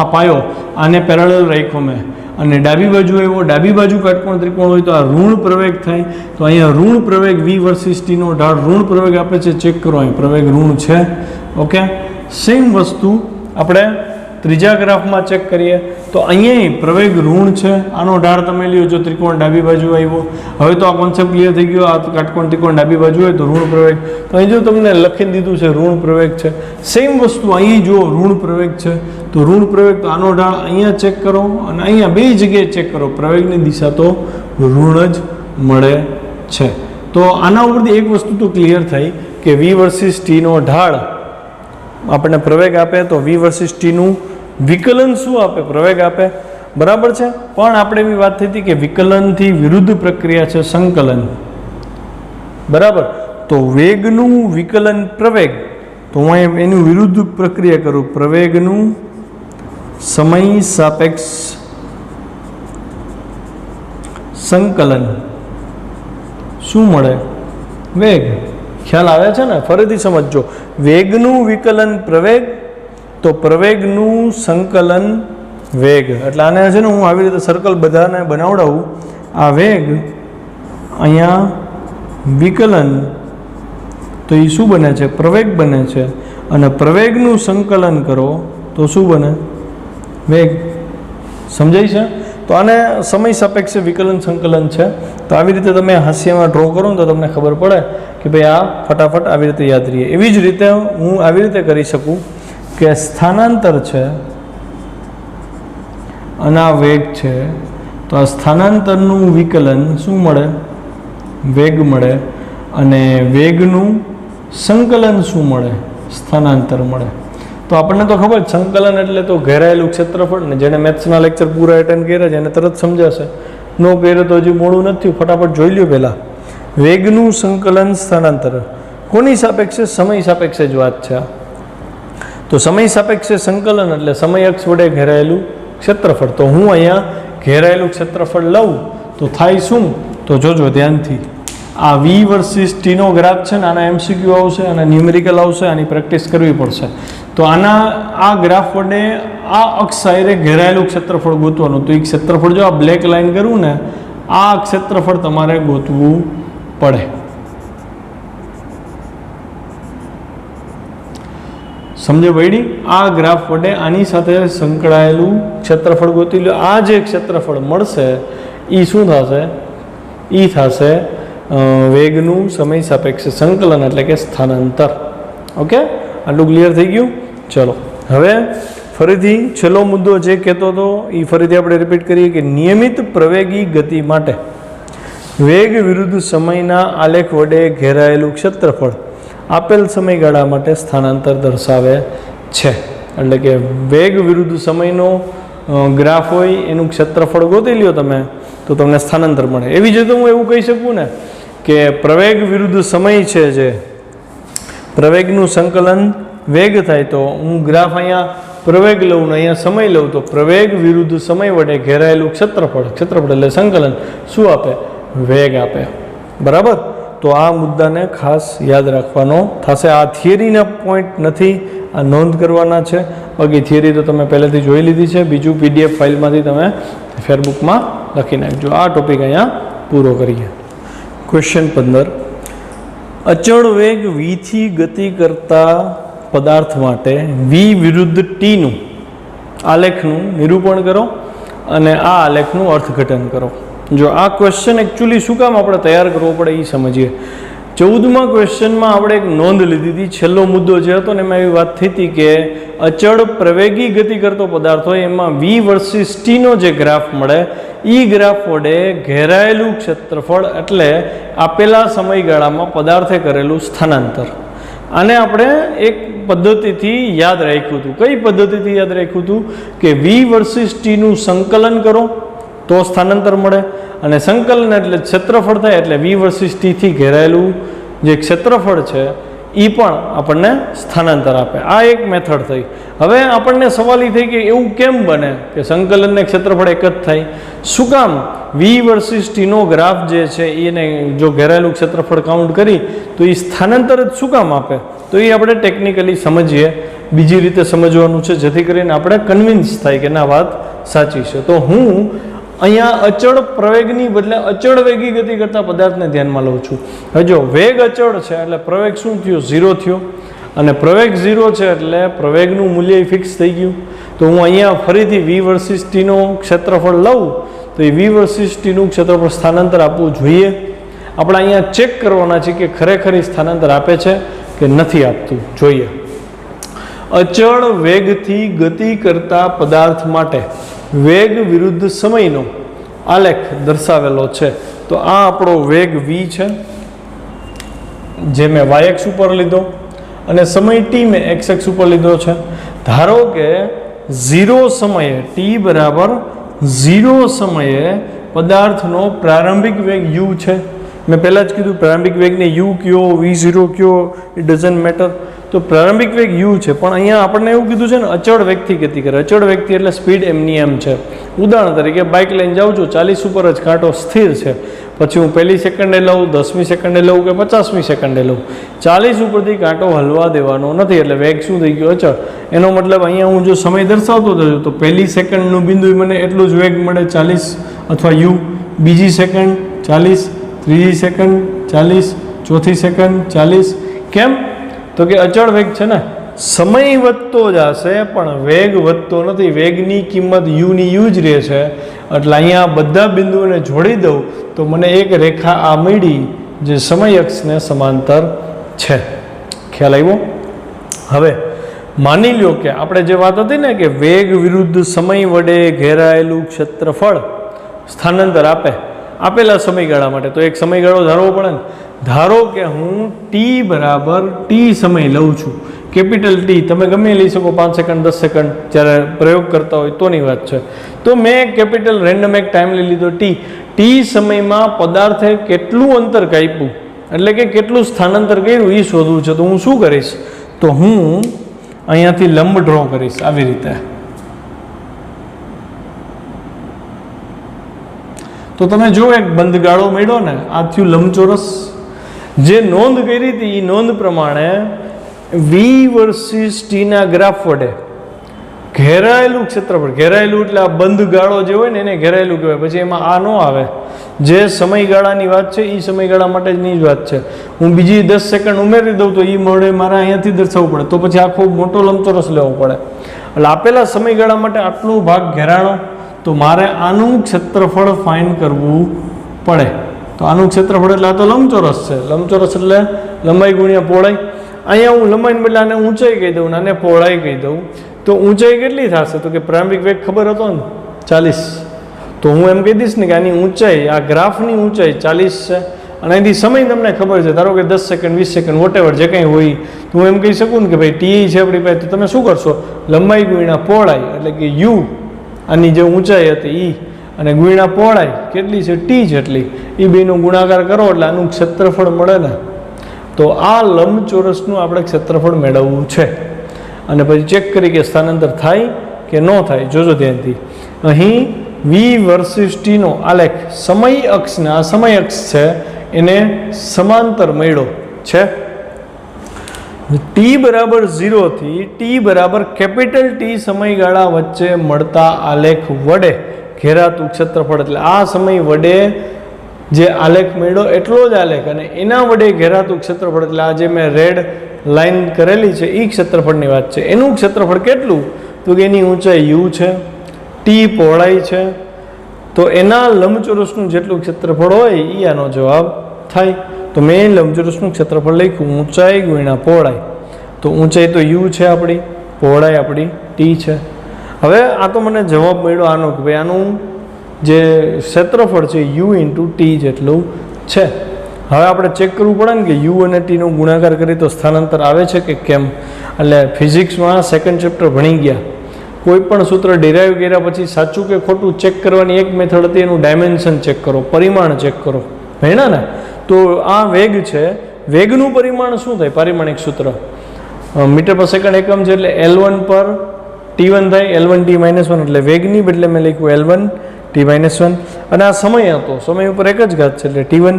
આ પાયો આને પેરેલલ રાખ્યો મેં અને ડાબી બાજુ આવ્યો. ડાબી બાજુ કાટકોણ ત્રિકોણ હોય તો આ ઋણ પ્રવેગ થાય. તો અહીંયા ઋણ પ્રવેગ v વર્સિસ t નો ઢાળ ઋણ પ્રવેગ આપે છે. ચેક કરો, અહીં પ્રવેગ ઋણ છે. ઓકે. સેમ વસ્તુ આપણે ત્રીજા ગ્રાફમાં ચેક કરીએ તો અહીંયા પ્રવેગ ઋણ છે. આનો ઢાળ તમે લ્યો, જો ત્રિકોણ ડાબી બાજુ આવ્યો. હવે તો આ કોન્સેપ્ટ ક્લિયર થઈ ગયો. આ કાટકોણ ત્રિકોણ ડાબી બાજુ હોય તો ઋણ પ્રવેગ. તો અહીં જો તમને લખી દીધું છે ઋણ પ્રવેગ છે. સેમ વસ્તુ અહીં જુઓ ઋણ પ્રવેગ છે તો ઋણ પ્રવેગ તો આનો ઢાળ અહીંયા ચેક કરો અને અહીંયા બે જગ્યાએ ચેક કરો. પ્રવેગની દિશા તો ઋણ જ મળે છે. તો આના ઉપરથી એક વસ્તુ તો ક્લિયર થઈ કે v વર્સિસ t નો ઢાળ આપણને પ્રવેગ આપે તો v વર્સિસ t નું વિકલન શું આપે? પ્રવેગ આપે. બરાબર છે. પણ આપણે એવી વાત થઈ હતી કે વિકલનથી વિરુદ્ધ પ્રક્રિયા છે સંકલન. બરાબર. તો વેગનું વિકલન પ્રવેગ, તો હું એનું વિરુદ્ધ પ્રક્રિયા કરું. પ્રવેગનું સમય સાપેક્ષ સંકલન શું મળે? વેગ. ખ્યાલ આવે છે ને? ફરીથી સમજજો. વેગનું વિકલન પ્રવેગ તો પ્રવેગનું સંકલન વેગ. એટલે આને છે ને હું આવી રીતે સર્કલ બધાને બનાવડાવું. આ વેગ અહીંયા વિકલન તો એ શું બને છે? પ્રવેગ બને છે. અને પ્રવેગનું સંકલન કરો તો શું બને? વેગ. સમજાય છે? તો આને સમય સાપેક્ષે વિકલન સંકલન છે. તો આવી રીતે તમે હાસ્યમાં ડ્રો કરો ને તો તમને ખબર પડે કે ભાઈ આ ફટાફટ આવી રીતે યાદ રહીએ. એવી જ રીતે હું આવી રીતે કરી શકું કે સ્થાનાંતર છે અને આ વેગ છે. તો આ સ્થાનાંતરનું વિકલન શું મળે? વેગ મળે. અને વેગનું સંકલન શું મળે? સ્થાનાંતર મળે. તો આપણને તો ખબર જ સંકલન એટલે તો ઘેરાયેલું ક્ષેત્રફળ ને. જેને મેથ્સના લેક્ચર પૂરા એટેન્ડ કર્યા છે એને તરત સમજાશે. નો કર્યો તો હજી મોડું નથી. ફટાફટ જોઈ લ્યો પહેલાં. વેગનું સંકલન સ્થાનાંતર કોની સાપેક્ષે? સમય સાપેક્ષે જ વાત છે. તો સમય સાપેક્ષે સંકલન એટલે સમય અક્ષ વડે ઘેરાયેલું ક્ષેત્રફળ. તો હું અહીંયા ઘેરાયેલું ક્ષેત્રફળ લઉં તો થાય શું? તો જોજો ધ્યાનથી. આ વી વર્સિસ ટીનો ગ્રાફ છે ને આના MCQ આવશે અને ન્યુમેરિકલ આવશે, આની પ્રેક્ટિસ કરવી પડશે. તો આ ગ્રાફ વડે આ અક્ષ સાથે ઘેરાયેલું ક્ષેત્રફળ ગોતવાનું. તો એ ક્ષેત્રફળ જો આ બ્લેક લાઈન કરું ને આ ક્ષેત્રફળ તમારે ગોતવું પડે. સમજો ભાઈ? આ ગ્રાફ વડે આની સાથે સંકળાયેલું ક્ષેત્રફળ ગોતી લો. આ જે ક્ષેત્રફળ મળશે એ શું થશે? એ થશે વેગનું સમય સાપેક્ષ સંકલન એટલે કે સ્થાનાંતર. ઓકે, આટલું ક્લિયર થઈ ગયું? ચલો હવે ફરીથી છેલ્લો મુદ્દો જે કહેતો હતો એ ફરીથી આપણે રિપીટ કરીએ કે નિયમિત પ્રવેગી ગતિ માટે વેગ વિરુદ્ધ સમયના આલેખ વડે ઘેરાયેલું ક્ષેત્રફળ આપેલ સમયગાળા માટે સ્થાનાંતર દર્શાવે છે. એટલે કે વેગ વિરુદ્ધ સમયનો ગ્રાફ હોય એનું ક્ષેત્રફળ ગોતી લ્યો તમે તો તમને સ્થાનાંતર મળે. એવી જ રીતે હું એવું કહી શકું ને કે પ્રવેગ વિરુદ્ધ સમય છે, જે પ્રવેગનું સંકલન વેગ થાય તો હું ગ્રાફ અહીંયા પ્રવેગ લઉં ને અહીંયા સમય લઉં તો પ્રવેગ વિરુદ્ધ સમય વડે ઘેરાયેલું ક્ષેત્રફળ એટલે સંકલન શું આપે? વેગ આપે. બરાબર? તો આ મુદ્દાને ખાસ યાદ રાખવાનો થશે. આ થિયરીના પોઈન્ટ નથી, આ નોંધ કરવાના છે. બાકી થિયરી તો તમે પહેલેથી જોઈ લીધી છે. બીજું PDF ફાઇલમાંથી તમે ફેરબુકમાં લખી નાખજો. આ ટોપિક અહીંયા પૂરો કરીએ. ક્વેશ્ચન 15. અચળ વેગ વીથી ગતિ કરતા પદાર્થ માટે વી વિરુદ્ધ ટીનું આલેખનું નિરૂપણ કરો અને આ આલેખનું અર્થઘટન કરો. જો આ ક્વેશ્ચન એકચ્યુઅલી શું કામ આપણે તૈયાર કરવો પડે એ સમજીએ. 14મા ક્વેશ્ચનમાં આપણે એક નોંધ લીધી હતી. છેલ્લો મુદ્દો જે હતો ને એમાં એવી વાત થઈ હતી કે અચળ પ્રવેગી ગતિ કરતો પદાર્થ હોય એમાં વી વર્સિસ ટીનો જે ગ્રાફ મળે એ ગ્રાફ વડે ઘેરાયેલું ક્ષેત્રફળ એટલે આપેલા સમયગાળામાં પદાર્થે કરેલું સ્થાનાંતર. આને આપણે એક પદ્ધતિથી યાદ રાખ્યું હતું. કઈ પદ્ધતિથી યાદ રાખ્યું હતું? કે વી વર્સિસ ટીનું સંકલન કરો તો સ્થાનાંતર મળે, અને સંકલન એટલે ક્ષેત્રફળ થાય એટલે વી વર્સિસ ટીથી ઘેરાયેલું જે ક્ષેત્રફળ છે એ પણ આપણને સ્થાનાંતર આપે. આ એક મેથડ થઈ. હવે આપણને સવાલ એ થઈ કે એવું કેમ બને કે સંકલન ને ક્ષેત્રફળ એક જ થાય? શું કામ વી વર્સિસ ટીનો ગ્રાફ જે છે એને જો ઘેરાયેલું ક્ષેત્રફળ કાઉન્ટ કરી તો એ સ્થાનાંતર જ શું કામ આપે? તો એ આપણે ટેકનિકલી સમજીએ. બીજી રીતે સમજવાનું છે જેથી કરીને આપણે કન્વિન્સ થાય કે ના વાત સાચી છે. તો હું અહીંયા અચળ પ્રવેગની બદલે અચળ વેગી ગતિ કરતા પદાર્થને ધ્યાનમાં લઉં છું. હવે જો વેગ અચળ છે એટલે પ્રવેગ શું થયો? 0 થયો. અને પ્રવેગ 0 છે એટલે પ્રવેગનું મૂલ્ય ફિક્સ થઈ ગયું. તો હું અહીંયા ફરીથી વી વર્સિસ ટીનો ક્ષેત્રફળ લઉં તો એ વી વર્સિસ ટીનું ક્ષેત્રફળ સ્થાનાંતર આપવું જોઈએ. આપણે અહીંયા ચેક કરવાના છે કે ખરેખર સ્થાનાંતર આપે છે કે નથી આપતું. જોઈએ. અચળ વેગથી ગતિ કરતા પદાર્થ માટે વેગ વિરુદ્ધ સમયનો આલેખ દર્શાવેલો છે. તો આ આપણો વેગ v છે જે મેં yx ઉપર લીધો અને સમય t મેં xx ઉપર લીધો છે. ધારો કે 0 સમયે t બરાબર 0 સમયે પદાર્થનો પ્રારંભિક વેગ u છે. મેં પહેલાં જ કીધું પ્રારંભિક વેગને u કયો v0 કયો ઇટ ડઝન્ટ મેટર. તો પ્રારંભિક વેગ u છે, પણ અહીંયા આપણને એવું કીધું છે ને અચળ વેગથી ગતિ કરે. અચળ વેગથી એટલે સ્પીડ એમની એમ છે. ઉદાહરણ તરીકે બાઇક લઈને જાઉં છું, 40 ઉપર જ કાંટો સ્થિર છે, પછી હું પહેલી સેકન્ડે લઉં, 10મી સેકન્ડે લઉં કે 50મી સેકન્ડે લઉં, 40 ઉપરથી કાંટો હલવા દેવાનો નથી એટલે વેગ શું થઈ ગયો? અચળ. એનો મતલબ અહીંયા હું જો સમય દર્શાવતો થયો તો પહેલી સેકન્ડનું બિંદુ મને એટલું જ વેગ મળે 40 અથવા u, બીજી સેકન્ડ 40, ત્રીજી સેકન્ડ 40, ચોથી સેકન્ડ 40. કેમ? તો કે અચળ વેગ છે ને, સમય વધતો જશે પણ વેગ વધતો નથી. વેગની કિંમત યુની યુ જ રહે છે. એટલે અહીંયા બધા બિંદુઓને જોડી દઉં તો મને એક રેખા આ મળી જે સમય અક્ષને સમાંતર છે. ખ્યાલ આવ્યો? હવે માની લો કે આપણે જે વાત હતી ને કે વેગ વિરુદ્ધ સમય વડે ઘેરાયેલું ક્ષેત્રફળ સ્થાનાંતર આપે આપેલા સમયગાળા માટે. તો એક સમયગાળો ધારવો પડે ને. ધારો કે હું ટી બરાબર ટી સમય લઉં છું, કેપિટલ ટી. તમે ગમે લઈ શકો, 5 સેકન્ડ 10 સેકન્ડ જ્યારે પ્રયોગ કરતા હોય તોની વાત છે. તો મેં કેપિટલ રેન્ડમ એક ટાઈમ લઈ લીધો ટી. ટી સમયમાં પદાર્થે કેટલું અંતર કાપ્યું એટલે કે કેટલું સ્થાનાંતર કર્યું એ શોધવું છે. તો હું શું કરીશ? તો હું અહીંયાથી લંબ ડ્રો કરીશ આવી રીતે. તો તમે જો એક બંધ ગાળો મળ્યો ને, આ થયું લંબચોરસ. જે નોંધ કરી હતી એ નોંધ પ્રમાણે વી વર્સિસ ટીના ગ્રાફ વડે ઘેરાયેલું ક્ષેત્રફળ, ઘેરાયેલું એટલે આ બંધ ગાળો જે હોય ને એને ઘેરાયેલું કહેવાય. પછી એમાં આ ન આવે. જે સમયગાળાની વાત છે એ સમયગાળા માટેની જ વાત છે. હું બીજી 10 સેકન્ડ ઉમેરી દઉં તો એ મળે મારે અહીંયાથી દર્શાવવું પડે, તો પછી આખો મોટો લંબચોરસ લેવો પડે. એટલે આપેલા સમયગાળા માટે આટલું ભાગ ઘેરાણો, તો મારે આનું ક્ષેત્રફળ ફાઇન્ડ કરવું પડે. તો આનું ક્ષેત્રફળ એટલે આ તો લંબચોરસ છે. લંબચોરસ એટલે લંબાઈ ગુણ્યા પહોળાઈ. અહીંયા હું લંબાઈને બદલે આને ઊંચાઈ કહી દઉં, આને પહોળાઈ કહી દઉં. તો ઊંચાઈ કેટલી થશે? તો કે પ્રારંભિક વેગ ખબર હતો ને 40. તો હું એમ કહી દઈશ ને કે આની ઊંચાઈ, આ ગ્રાફની ઊંચાઈ 40 છે. અને એની સમય તમને ખબર છે, ધારો કે 10 સેકન્ડ 20 સેકન્ડ વોટેવર જે કંઈ હોય, તો હું એમ કહી શકું ને કે ભાઈ ટી છે આપણી પાસે. તો તમે શું કરશો? લંબાઈ ગુણ્યા પહોળાઈ એટલે કે યુ, આની જે ઊંચાઈ હતી ઈ, અને ગુણ્યા પહોળાઈ કેટલી છે ટી જેટલી, એ બેનો ગુણાકાર કરો એટલે આનું ક્ષેત્રફળ મળે ને. તો આ લંબચોરસનું આપણે ક્ષેત્રફળ મેળવવું છે. અને પછી ચેક કરી કે સ્થાનાંતર થાય કે ન થાય. જોજો ધ્યાનથી. અહીં વી વર્સિસ ટીનો આલેખ સમય અક્ષને, આ સમય અક્ષ છે એને સમાંતર મળ્યો છે. ટી બરાબર 0 થી ટી બરાબર કેપિટલ ટી સમયગાળા વચ્ચે મળતા આલેખ વડે ઘેરાતું ક્ષેત્રફળ. એટલે આ સમય વડે જે આલેખ મળ્યો એટલો જ આલેખ, અને એના વડે ઘેરાતું ક્ષેત્રફળ એટલે આ જે મેં રેડ લાઈન કરેલી છે એ ક્ષેત્રફળની વાત છે. એનું ક્ષેત્રફળ કેટલું? તો કે એની ઊંચાઈ યુ છે, ટી પહોળાઈ છે. તો એના લંબચોરસનું જેટલું ક્ષેત્રફળ હોય એ આનો જવાબ થાય. તો મેં લંબચોરસનું ક્ષેત્રફળ લખ્યું ઊંચાઈ ગુણ્યા પહોળાઈ. તો ઊંચાઈ તો યુ છે આપણી, પહોળાઈ આપણી ટી છે. હવે આ તો મને જવાબ મળ્યો આનો કે ભાઈ આનું જે ક્ષેત્રફળ છે યુ ઇન્ટુ ટી જેટલું છે. હવે આપણે ચેક કરવું પડે ને કે યુ અને ટીનો ગુણાકાર કરીએ તો સ્થાનાંતર આવે છે કે કેમ. એટલે ફિઝિક્સમાં સેકન્ડ ચેપ્ટર ભણી ગયા, કોઈ પણ સૂત્ર ડિરાઈવ કર્યા પછી સાચું કે ખોટું ચેક કરવાની એક મેથડ હતી, એનું ડાયમેન્શન ચેક કરો, પરિમાણ ચેક કરો. ભણ્યા ને? તો આ વેગ છે, વેગનું પરિમાણ શું થાય? પારિમાણિક સૂત્ર મીટર પર સેકન્ડ એકમ છે, એટલે L1 પર T1 થાય. L1 T-1 એટલે વેગની બદલે મેં લખ્યું L1 T-1. અને આ સમય હતો, સમય ઉપર એક જ ઘાત છે એટલે T1.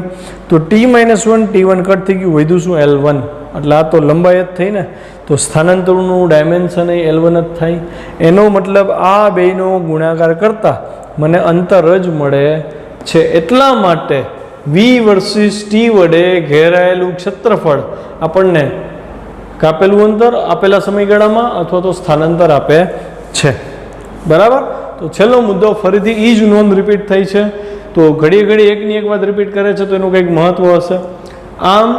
તો T-1 T1 કટ થઈ ગયું, વધ્યું શું? L1. એટલે આ તો લંબાઈ જ થઈ ને. તો સ્થાનાંતરનું ડાયમેન્શન એ L1 જ થાય. એનો મતલબ આ બેનો ગુણાકાર કરતાં મને અંતર જ મળે છે. એટલા માટે વી વર્સિસ ટી વડે ઘેરાયેલું ક્ષેત્રફળ આપણને કાપેલું અંતર આપેલા સમયગાળામાં અથવા તો સ્થાનાંતર આપે છે. બરાબર? તો છેલ્લો મુદ્દો ફરીથી એ જ નોંધ રિપીટ થઈ છે. તો ઘડીએ ઘડી એકની એક વાત રિપીટ કરે છે તો એનું કંઈક મહત્વ હશે. આમ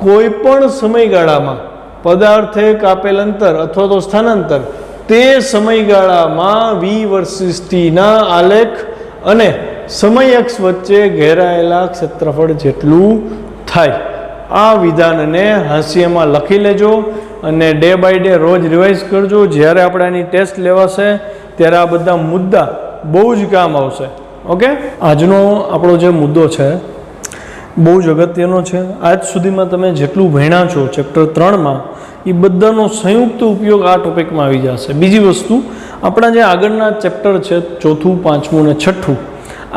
કોઈ પણ સમયગાળામાં પદાર્થે કાપેલ અંતર અથવા તો સ્થાનાંતર તે સમયગાળામાં વી વર્સિસ ટીના આલેખ અને સમય અક્ષ વચ્ચે ઘેરાયેલા ક્ષેત્રફળ જેટલું થાય. આ વિધાનને હાંસિયામાં લખી લેજો અને ડે બાય ડે રોજ રિવાઇઝ કરજો. જ્યારે આપણે આની ટેસ્ટ લેવાશે ત્યારે આ બધા મુદ્દા બહુ જ કામ આવશે. ઓકે, આજનો આપણો જે મુદ્દો છે બહુ જ અગત્યનો છે. આજ સુધીમાં તમે જેટલું ભણ્યા છો ચેપ્ટર 3માં એ બધાનો સંયુક્ત ઉપયોગ આ ટોપિકમાં આવી જશે. બીજી વસ્તુ, આપણા જે આગળના ચેપ્ટર છે 4, 5 અને 6,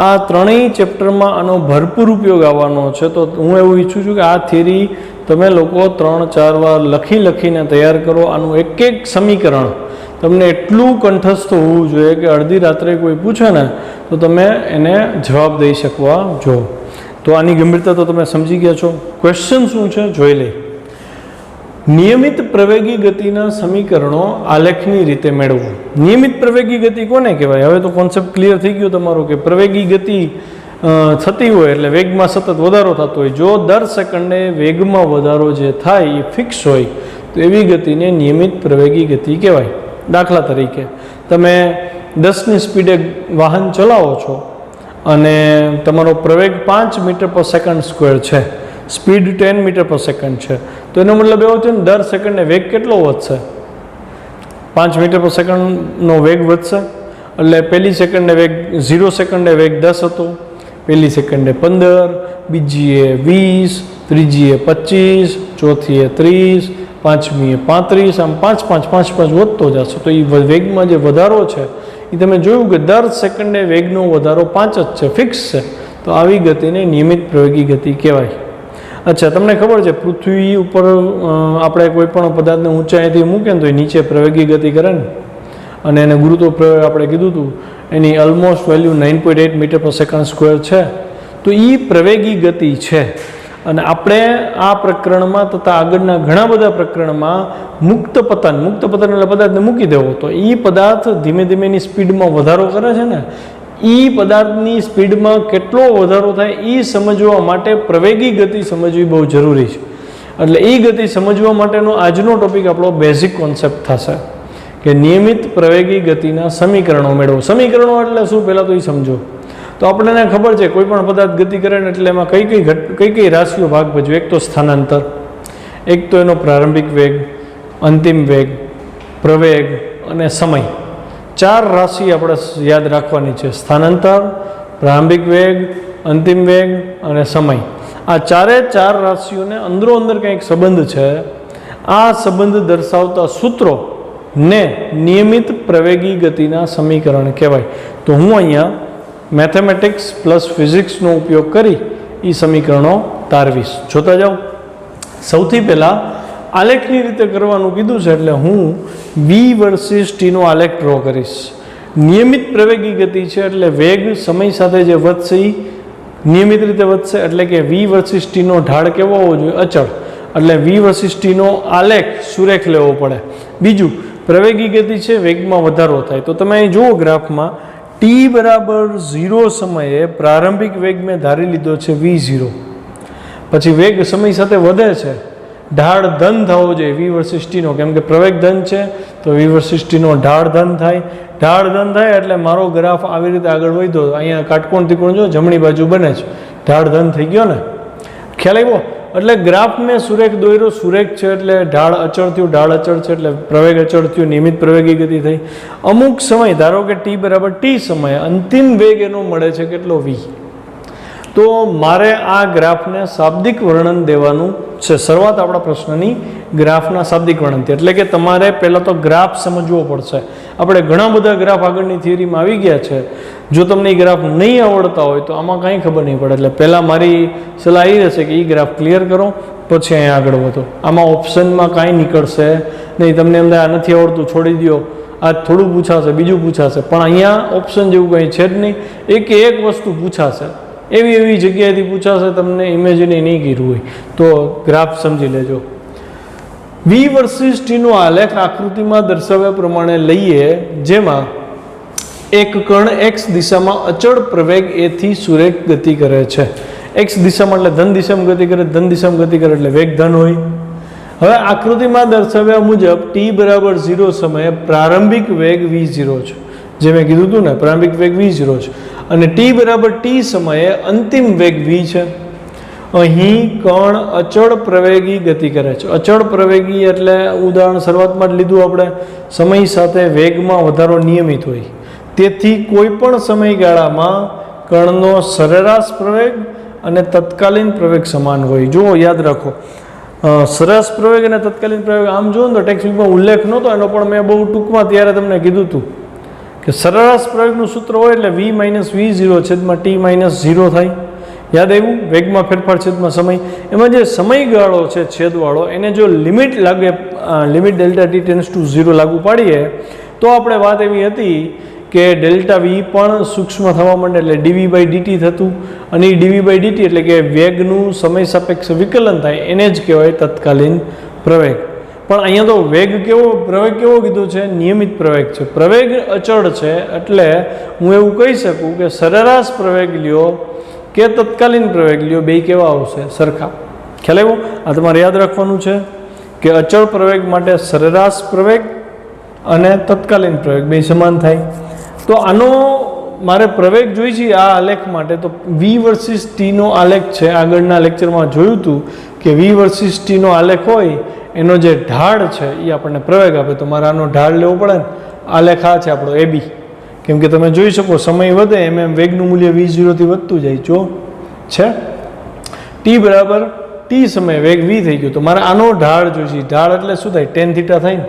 આ ત્રણેય ચેપ્ટરમાં આનો ભરપૂર ઉપયોગ આવવાનો છે. તો હું એવું ઈચ્છું છું કે આ થિયરી તમે લોકો 3-4 વાર લખીને તૈયાર કરો. આનું એક એક સમીકરણ તમને એટલું કંઠસ્થ હોવું જોઈએ કે અડધી રાત્રે કોઈ પૂછે ને તો તમે એને જવાબ દઈ શકવા જો. તો આની ગંભીરતા તો તમે સમજી ગયા છો. ક્વેશ્ચન શું છે જોઈ લઈ. નિયમિત પ્રવેગી ગતિના સમીકરણો આલેખની રીતે મેળવવું. નિયમિત પ્રવેગી ગતિ કોને કહેવાય? હવે તો કોન્સેપ્ટ ક્લિયર થઈ ગયો તમારો કે પ્રવેગી ગતિ થતી હોય એટલે વેગમાં સતત વધારો થતો હોય. જો દર સેકન્ડે વેગમાં વધારો જે થાય એ ફિક્સ હોય તો એવી ગતિને નિયમિત પ્રવેગી ગતિ કહેવાય. દાખલા તરીકે તમે 10ની સ્પીડે વાહન ચલાવો છો અને તમારો પ્રવેગ 5 મીટર પર સેકન્ડ સ્ક્વેર છે, સ્પીડ 10 મીટર પર સેકન્ડ છે. તો એનો મતલબ એવો છે ને દર સેકન્ડે વેગ કેટલો વધશે? 5 મીટર પર સેકન્ડનો વેગ વધશે. એટલે પહેલી સેકન્ડે વેગ 0 સેકન્ડે વેગ 10 હતો, પહેલી સેકન્ડે 15, બીજીએ 20, ત્રીજીએ 25, ચોથીએ 30, પાંચમીએ 35, આમ 5 વધતો જશે. તો એ વેગમાં જે વધારો છે એ તમે જોયું કે દર સેકન્ડે વેગનો વધારો 5 જ છે, ફિક્સ છે. તો આવી ગતિને નિયમિત પ્રવેગી ગતિ કહેવાય. અચ્છા, તમને ખબર છે પૃથ્વી ઉપર આપણે કોઈ પણ પદાર્થને ઊંચાઈથી મૂકે ને તો એ નીચે પ્રવેગી ગતિ કરે ને, અને એને ગુરુત્વ પ્રવેગ આપણે કીધું હતું એની ઓલમોસ્ટ વેલ્યુ 9.8 મીટર પર સેકન્ડ સ્ક્વેર છે. તો એ પ્રવેગી ગતિ છે. અને આપણે આ પ્રકરણમાં તથા આગળના ઘણા બધા પ્રકરણમાં મુક્ત પતન એટલે પદાર્થને મૂકી દેવો, તો એ પદાર્થ ધીમે ધીમે એની સ્પીડમાં વધારો કરે છે ને, એ પદાર્થની સ્પીડમાં કેટલો વધારો થાય એ સમજવા માટે પ્રવેગી ગતિ સમજવી બહુ જરૂરી છે. એટલે એ ગતિ સમજવા માટેનો આજનો ટોપિક આપણો બેઝિક કોન્સેપ્ટ થશે કે નિયમિત પ્રવેગી ગતિના સમીકરણો મેળવો. સમીકરણો એટલે શું પહેલાં તો એ સમજો. તો આપણને ખબર છે કોઈ પણ પદાર્થ ગતિ કરે ને એટલે એમાં કઈ કઈ રાશિઓ ભાગ ભજવે. એક તો સ્થાનાંતર, એક તો એનો પ્રારંભિક વેગ, અંતિમ વેગ, પ્રવેગ અને સમય. 4 રાશિ આપણે યાદ રાખવાની છે: સ્થાનાંતર, પ્રારંભિક વેગ, અંતિમ વેગ અને સમય. આ 4 રાશિઓને અંદરો અંદર કંઈક સંબંધ છે. આ સંબંધ દર્શાવતા સૂત્રો ને નિયમિત પ્રવેગી ગતિના સમીકરણ કહેવાય. તો હું અહીંયા મેથેમેટિક્સ પ્લસ ફિઝિક્સનો ઉપયોગ કરી એ સમીકરણો તારવીશ. જોતા જાઓ. સૌથી પહેલાં આલેખની રીતે કરવાનું કીધું છે એટલે હું વી વર્સિસ ટીનો આલેખ ડ્રો કરીશ. નિયમિત પ્રવેગી ગતિ છે એટલે વેગ સમય સાથે જે વધશે એ નિયમિત રીતે વધશે, એટલે કે વી વર્સિસ ટીનો ઢાળ કેવો હોવો જોઈએ? અચળ. એટલે વી વર્સિસ ટીનો આલેખ સુરેખ લેવો પડે. બીજું, પ્રવેગી ગતિ છે, વેગમાં વધારો થાય. તો તમે અહીં જુઓ ગ્રાફમાં ટી બરાબર 0 સમયે પ્રારંભિક વેગ મેં ધારી લીધો છે v0. પછી વેગ સમય સાથે વધે છે, ઢાળ ધન થવો જોઈએ વી વર્સિસ ટીનો, કેમ કે પ્રવેગ ધન છે તો વી વર્સિસ ટીનો ઢાળ ધન થાય. ઢાળ ધન થાય એટલે મારો ગ્રાફ આવી રીતે આગળ વધ્યો. અહીંયા કાટકોણ ત્રિકોણ જો જમણી બાજુ બને છે, ઢાળ ધન થઈ ગયો ને, ખ્યાલ આવ્યો? એટલે ગ્રાફ મેં સુરેખ દોર્યો, સુરેખ છે એટલે ઢાળ અચળ થયું, ઢાળ અચળ છે એટલે પ્રવેગ અચળ થયું, નિયમિત પ્રવેગી ગતિ થઈ. અમુક સમય ધારો કે ટી બરાબર ટી સમયે અંતિમ વેગ એનો મળે છે કેટલો? વી. તો મારે આ ગ્રાફને શાબ્દિક વર્ણન દેવાનું છે. શરૂઆત આપણા પ્રશ્નની ગ્રાફના શાબ્દિક વર્ણનથી, એટલે કે તમારે પહેલાં તો ગ્રાફ સમજવો પડશે. આપણે ઘણા બધા ગ્રાફ આગળની થિયરીમાં આવી ગયા છે. જો તમને એ ગ્રાફ નહીં આવડતા હોય તો આમાં કાંઈ ખબર નહીં પડે. એટલે પહેલાં મારી સલાહ એ રહેશે કે એ ગ્રાફ ક્લિયર કરો, પછી અહીંયા આગળ વધો. આમાં ઓપ્શનમાં કાંઈ નીકળશે નહીં. તમને એમ થાય આ નથી આવડતું છોડી દો, આ થોડું પૂછાશે, બીજું પૂછાશે, પણ અહીંયા ઓપ્શન જેવું કંઈ છે જ નહીં. એક વસ્તુ પૂછાશે, એવી જગ્યાએથી પૂછાશે, તમને ઇમેજિન નહીં કર્યું હોય તો ગ્રાફ સમજી લેજો. વી વર્સિસ ટીનો આલેખ આકૃતિમાં દર્શાવ્યા પ્રમાણે લઈએ, જેમાં એક કણ એક્સ દિશામાં અચળ પ્રવેગ એથી સુરેખ ગતિ કરે છે. એક્સ દિશામાં એટલે ધન દિશામાં ગતિ કરે, ધન દિશામાં ગતિ કરે એટલે વેગ ધન હોય. હવે આકૃતિમાં દર્શાવ્યા મુજબ ટી બરાબર 0 સમયે પ્રારંભિક વેગ v0 છે. જે મેં કીધું હતું ને, પ્રારંભિક વેગ v0 છે. અને ટી બરાબર ટી સમયે અંતિમ વેગ v છે. અહીં કણ અચળ પ્રવેગી ગતિ કરે છે. અચળ પ્રવેગી એટલે ઉદાહરણ શરૂઆતમાં જ લીધું આપણે, સમય સાથે વેગમાં વધારો નિયમિત હોય. તેથી કોઈ પણ સમયગાળામાં કણનો સરેરાશ પ્રવેગ અને તત્કાલીન પ્રવેગ સમાન હોય. જુઓ, યાદ રાખો, સરેરાશ પ્રવેગ અને તત્કાલીન પ્રવેગ આમ જુઓ ને તો ટેક્સ્ટબુકમાં ઉલ્લેખ નહોતો એનો, પણ મેં બહુ ટૂંકમાં ત્યારે તમને કીધું હતું કે સરેરાશ પ્રવેગનું સૂત્ર હોય એટલે v - v0 છેદમાં t - 0 થાય. યાદ આવ્યું? વેગમાં ફેરફાર છેદમાં સમય. એમાં જે સમયગાળો છે છેદવાળો, એને જો લિમિટ લાગે, limit delta t tends to 0 લાગુ પાડીએ તો આપણે વાત એવી હતી કે ડેલ્ટા વી પણ સૂક્ષ્મ થવા માંડે એટલે dv/dt થતું, અને એ dv/dt એટલે કે વેગનું સમય સાપેક્ષ વિકલન થાય, એને જ કહેવાય તત્કાલીન પ્રવેગ. પણ અહીંયા તો વેગ કેવો, પ્રવેગ કેવો કીધું છે? નિયમિત પ્રવેગ છે. પ્રવેગ અચળ છે એટલે હું એવું કહી શકું કે સરેરાશ પ્રવેગ લ્યો કે તત્કાલીન પ્રવેગ લ્યો, બે કેવા આવશે? સરખા. ખ્યાલ આવ્યો? આ તમારે યાદ રાખવાનું છે કે અચળ પ્રવેગ માટે સરેરાશ પ્રવેગ અને તત્કાલીન પ્રવેગ બે સમાન થાય. તો આનો મારે પ્રવેગ જોઈ છે આ આલેખ માટે, તો વી વર્સિસ ટીનો આલેખ છે. આગળના લેક્ચરમાં જોયું હતું કે વી વર્સિસ ટીનો આલેખ હોય એનો જે ઢાળ છે એ આપણને પ્રવેગ આપે. તો મારે આનો ઢાળ લેવો પડે ને. આલેખ આ છે આપણો AB, કેમ કે તમે જોઈ શકો સમય વધે એમ વેગનું મૂલ્ય v0 થી વધતું જાય. જો છે ટી બરાબર ટી સમયે વેગ v થઈ ગયો, તો મારે આનો ઢાળ જોઈશે. ઢાળ એટલે શું થાય? tan θ થાય ને.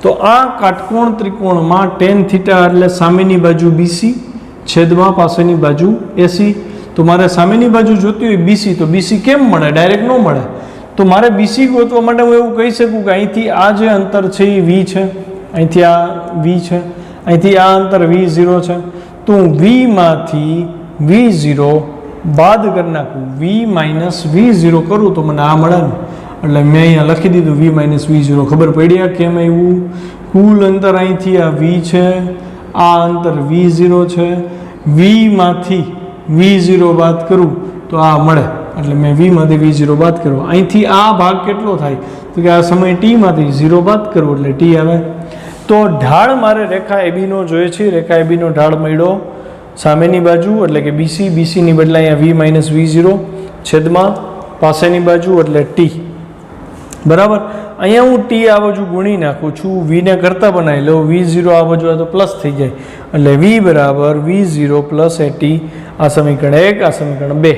તો આ કાટકોણ ત્રિકોણમાં tan θ એટલે સામેની બાજુ BC છેદમાં પાસેની બાજુ AC. તો મારે સામેની બાજુ જોતી હોય BC, તો BC કેમ મળે? ડાયરેક્ટ ન મળે. તો મારે BC ગોતવા માટે હું એવું કહી શકું કે અહીંથી આ જે અંતર છે એ V છે, અહીંથી આ V છે, અહીંથી આ અંતર V0 છે. તો હું V માંથી V0 બાદ કરી નાખું, V V0 કરું તો મને આ મળે ને. એટલે મેં અહીંયા લખી દીધું V V0. ખબર પડી આ કેમ આવ્યું? કુલ અંતર અહીંથી આ V છે, આ અંતર V0 છે. V માંથી V0 બાદ કરું તો આ મળે. એટલે મેં V માંથી V0 બાદ કર્યો. અહીંથી આ ભાગ કેટલો થાય? તો કે આ સમય T માંથી 0 બાદ કરવો એટલે T આવે. તો ઢાળ મારે રેખા AB નો જોઈએ છે. રેખા AB નો ઢાળ મળ્યો સામેની બાજુ એટલે કે BC ની બદલે અહીંયા V V0 છેદમાં પાસેની બાજુ એટલે T. બરાબર. અહીંયા હું T આ બાજુ ગુણી નાખું છું, V ને કરતા બનાવી લઉં, V0 આ બાજુ તો પ્લસ થઈ જાય એટલે V બરાબર V0 પ્લસ AT. આ સમીકરણ 1, આ સમીકરણ 2.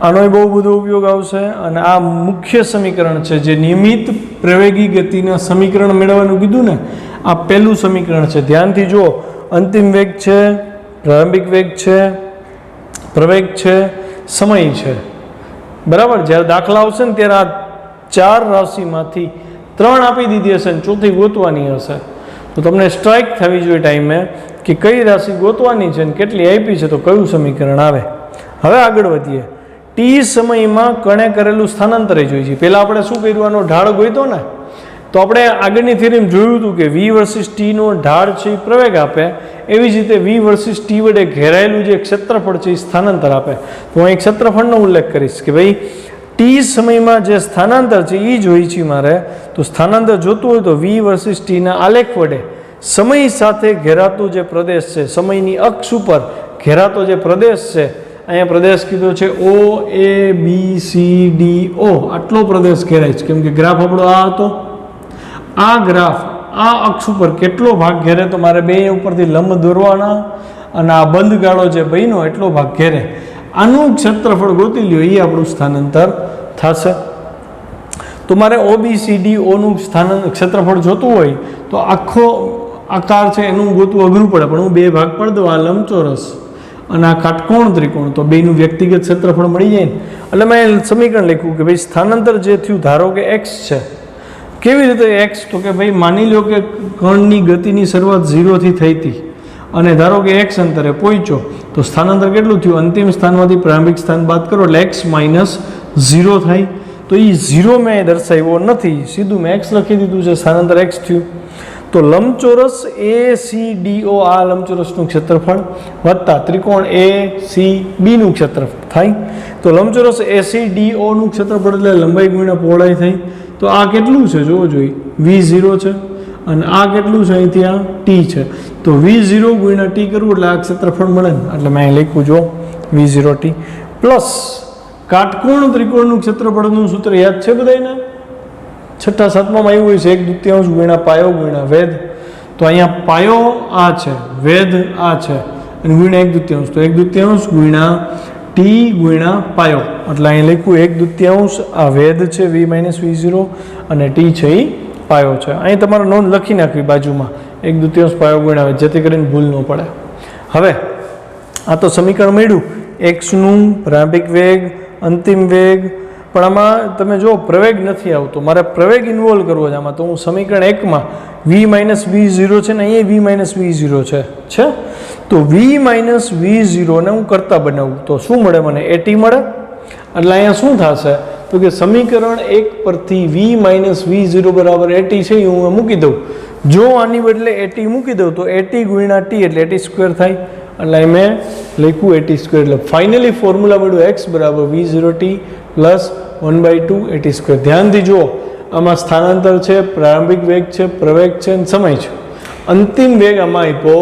આનો બહુ બધો ઉપયોગ આવશે. અને આ મુખ્ય સમીકરણ છે જે નિયમિત પ્રવેગી ગતિના સમીકરણ મેળવવાનું કીધું ને, આ પહેલું સમીકરણ છે. ધ્યાનથી જુઓ, અંતિમ વેગ છે, પ્રારંભિક વેગ છે, પ્રવેગ છે, સમય છે. બરાબર. જ્યારે દાખલા આવશે ને ત્યારે આ 4 રાશિમાંથી 3 આપી દીધી હશે ને ચોથી ગોતવાની હશે. તો તમને સ્ટ્રાઇક થવી જોઈએ ટાઈમે કે કઈ રાશિ ગોતવાની છે ને કેટલી આપી છે તો કયું સમીકરણ આવે. હવે આગળ વધીએ. T સમયમાં કણે કરેલું સ્થાનાંતર જોઈએ છે. પહેલાં આપણે શું કર્યું? આનો ઢાળ ગોઈતો ને, તો આપણે આગળની થિયરીમાં જોયું હતું કે V વર્સિસ T નો ઢાળ છે એ પ્રવેગ આપે, એવી જ રીતે V વર્સિસ T વડે ઘેરાયેલું જે ક્ષેત્રફળ છે એ સ્થાનાંતર આપે. તો હું એક ક્ષેત્રફળનો ઉલ્લેખ કરીશ કે ભાઈ T સમયમાં જે સ્થાનાંતર છે એ જોઈ છે મારે. તો સ્થાનાંતર જોતું હોય તો V વર્સિસ T ના આલેખ વડે સમય સાથે ઘેરાતો જે પ્રદેશ છે, સમયની અક્ષ ઉપર ઘેરાતો જે પ્રદેશ છે, અહીંયા પ્રદેશ કીધો છે OABCDO, આટલો પ્રદેશ ઘેરાય છે. કેમ કે ગ્રાફ આપણો આ હતો. આ ગ્રાફ આ અક્ષ ઉપર કેટલો ભાગ ઘેરે? તો મારે બે ઉપરથી લંબ દોરવાના અને આ બંધ ગાળો જે બન્યો એટલો ભાગ ઘેરે. આનું ક્ષેત્રફળ ગોતી લ્યો, એ આપણું સ્થાનાંતર થશે. તો મારે OBCDO નું ક્ષેત્રફળ જોતું હોય તો આખો આકાર છે એનું ગોતવું અઘરું પડે, પણ હું બે ભાગ પાડી દઉં, આ લંબચોરસ અને આ કાટકોણ ત્રિકોણ, તો બેનું વ્યક્તિગત ક્ષેત્રફળ મળી જાય ને. એટલે મેં સમીકરણ લખ્યું કે ભાઈ સ્થાનાંતર જે થયું, ધારો કે x છે. કેવી રીતે x? તો કે ભાઈ માની લો કે કણની ગતિની શરૂઆત 0 થી થઈ હતી અને ધારો કે x અંતરે પહોંચ્યો, તો સ્થાનાંતર કેટલું થયું? અંતિમ સ્થાનમાંથી પ્રારંભિક સ્થાન બાદ કરો એટલે x - 0 થાય. તો એ 0 મેં દર્શાવ્યો નથી, સીધું મેં x લખી દીધું છે, સ્થાનાંતર x થયું. તો લંબચોરસ ACDO, આ લંબચોરસનું ક્ષેત્રફળ વત્તા ત્રિકોણ ACB નું ક્ષેત્રફળ થાય. તો લંબચોરસ ACDO નું ક્ષેત્રફળ એટલે લંબાઈ ગુણ્યા પહોળાઈ થઈ. તો આ કેટલું છે જોવો જોઈએ, V0 છે અને આ કેટલું છે? અહીંથી આ T છે. તો V0 ગુણ્યા T કરવું એટલે આ ક્ષેત્રફળ મળે ને. એટલે મેં અહીં લખ્યું જો V0T પ્લસ કાટકોણ ત્રિકોણનું ક્ષેત્રફળનું સૂત્ર યાદ છે બધાને? 6ઠા 7મામાં આવ્યું હોય છે 1/2 ગુણ્યા પાયો ગુણ્યા વેધ. તો અહીંયા પાયો આ છે, વેધ આ છે અને ગુણ્યા 1/2. તો 1/2 ગુણ્યા T ગુણ્યા પાયો. એટલે અહીં લખ્યું 1/2 આ વેધ છે V V0 અને T છે એ પાયો છે. અહીં તમારે નોંધ લખી નાખવી બાજુમાં 1/2 પાયો ગુણ્યા વેધ, જેથી કરીને ભૂલ ન પડે. હવે આ તો સમીકરણ મળ્યું x નું, પ્રારંભિક વેગ, અંતિમ વેગ. પણ આમાં તમે જો પ્રવેગ નથી આવતો, મારે પ્રવેગ ઇન્વોલ્વ કરવો છે આમાં. તો હું સમીકરણ 1માં V V0 છે ને અહીંયા V V0 છે. તો V V0 ને હું કરતા બનાવું તો શું મળે મને? AT મળે. એટલે અહીંયા શું થશે? તો કે સમીકરણ 1 પરથી V V0 બરાબર AT છે એ હું મૂકી દઉં. જો આની બદલે AT મૂકી દઉં તો AT ગુણ્યા T એટલે AT² થાય. એટલે અહીં મેં લખ્યું AT². એટલે ફાઇનલી ફોર્મ્યુલા મળ્યું x બરાબર V0T પ્લસ 1/2 AT². ધ્યાનથી જુઓ, આમાં સ્થાનાંતર છે, પ્રારંભિક વેગ છે, પ્રવેગ છે અને સમય છે. અંતિમ વેગ આમાં આપ્યો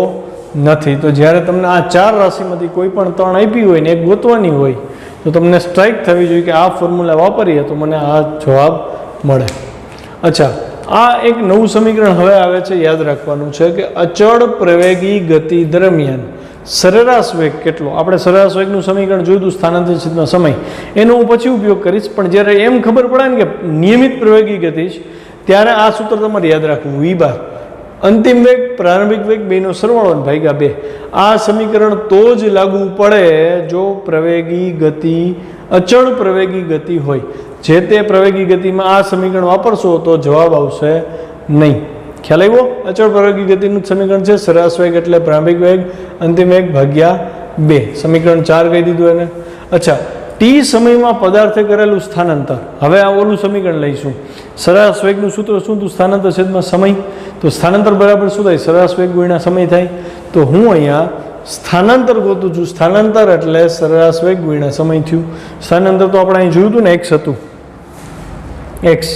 નથી. તો જ્યારે તમને આ 4 રાશિમાંથી કોઈ પણ 3 આપી હોય ને એક ગોતવાની હોય તો તમને સ્ટ્રાઇક થવી જોઈએ કે આ ફોર્મ્યુલા વાપરીએ તો મને આ જવાબ મળે. અચ્છા, આ એક નવું સમીકરણ હવે આવે છે, યાદ રાખવાનું છે કે અચળ પ્રવેગી ગતિ દરમિયાન સરેરાશ વેગ કેટલો? આપણે સરેરાશ વેગનું સમીકરણ જોયું સ્થાનાંતરિત છેદમાં સમય, એનો હું પછી ઉપયોગ કરીશ. પણ જ્યારે એમ ખબર પડે ને કે નિયમિત પ્રવેગી ગતિ છે ત્યારે આ સૂત્ર તમારે યાદ રાખવું, V બાર. અંતિમ વેગ પ્રારંભિક વેગ બેનો સરવાળો અને ભાગ્યા 2. આ સમીકરણ તો જ લાગુ પડે જો પ્રવેગી ગતિ અચળ પ્રવેગી ગતિ હોય. જે તે પ્રવેગી ગતિમાં આ સમીકરણ વાપરશો તો જવાબ આવશે નહીં. ખ્યાલ આવ્યો? અચળ પ્રવેગી ગતિનું સમીકરણ છે સરેરાશ વેગ એટલે પ્રારંભિક વેગ અંતિમ વેગ ભાગ્યા 2. સમીકરણ 4 કહી દીધું એને. અચ્છા, ટી સમયમાં પદાર્થે કરેલું સ્થાનાંતર. હવે આ ઓલું સમીકરણ લઈશું. સરેરાશ વેગનું સૂત્ર શું હતું? સ્થાનાંતર છેદમાં સમય. તો સ્થાનાંતર બરાબર શું થાય? સરેરાશ વેગ ગુણ્યા સમય થાય. તો હું અહીંયા સ્થાનાંતર ગોતું છું. સ્થાનાંતર એટલે સરેરાશ વેગ ગુણ્યા સમય થયું. સ્થાનાંતર તો આપણે અહીં જોયું હતું ને, એક્સ હતું. એક્સ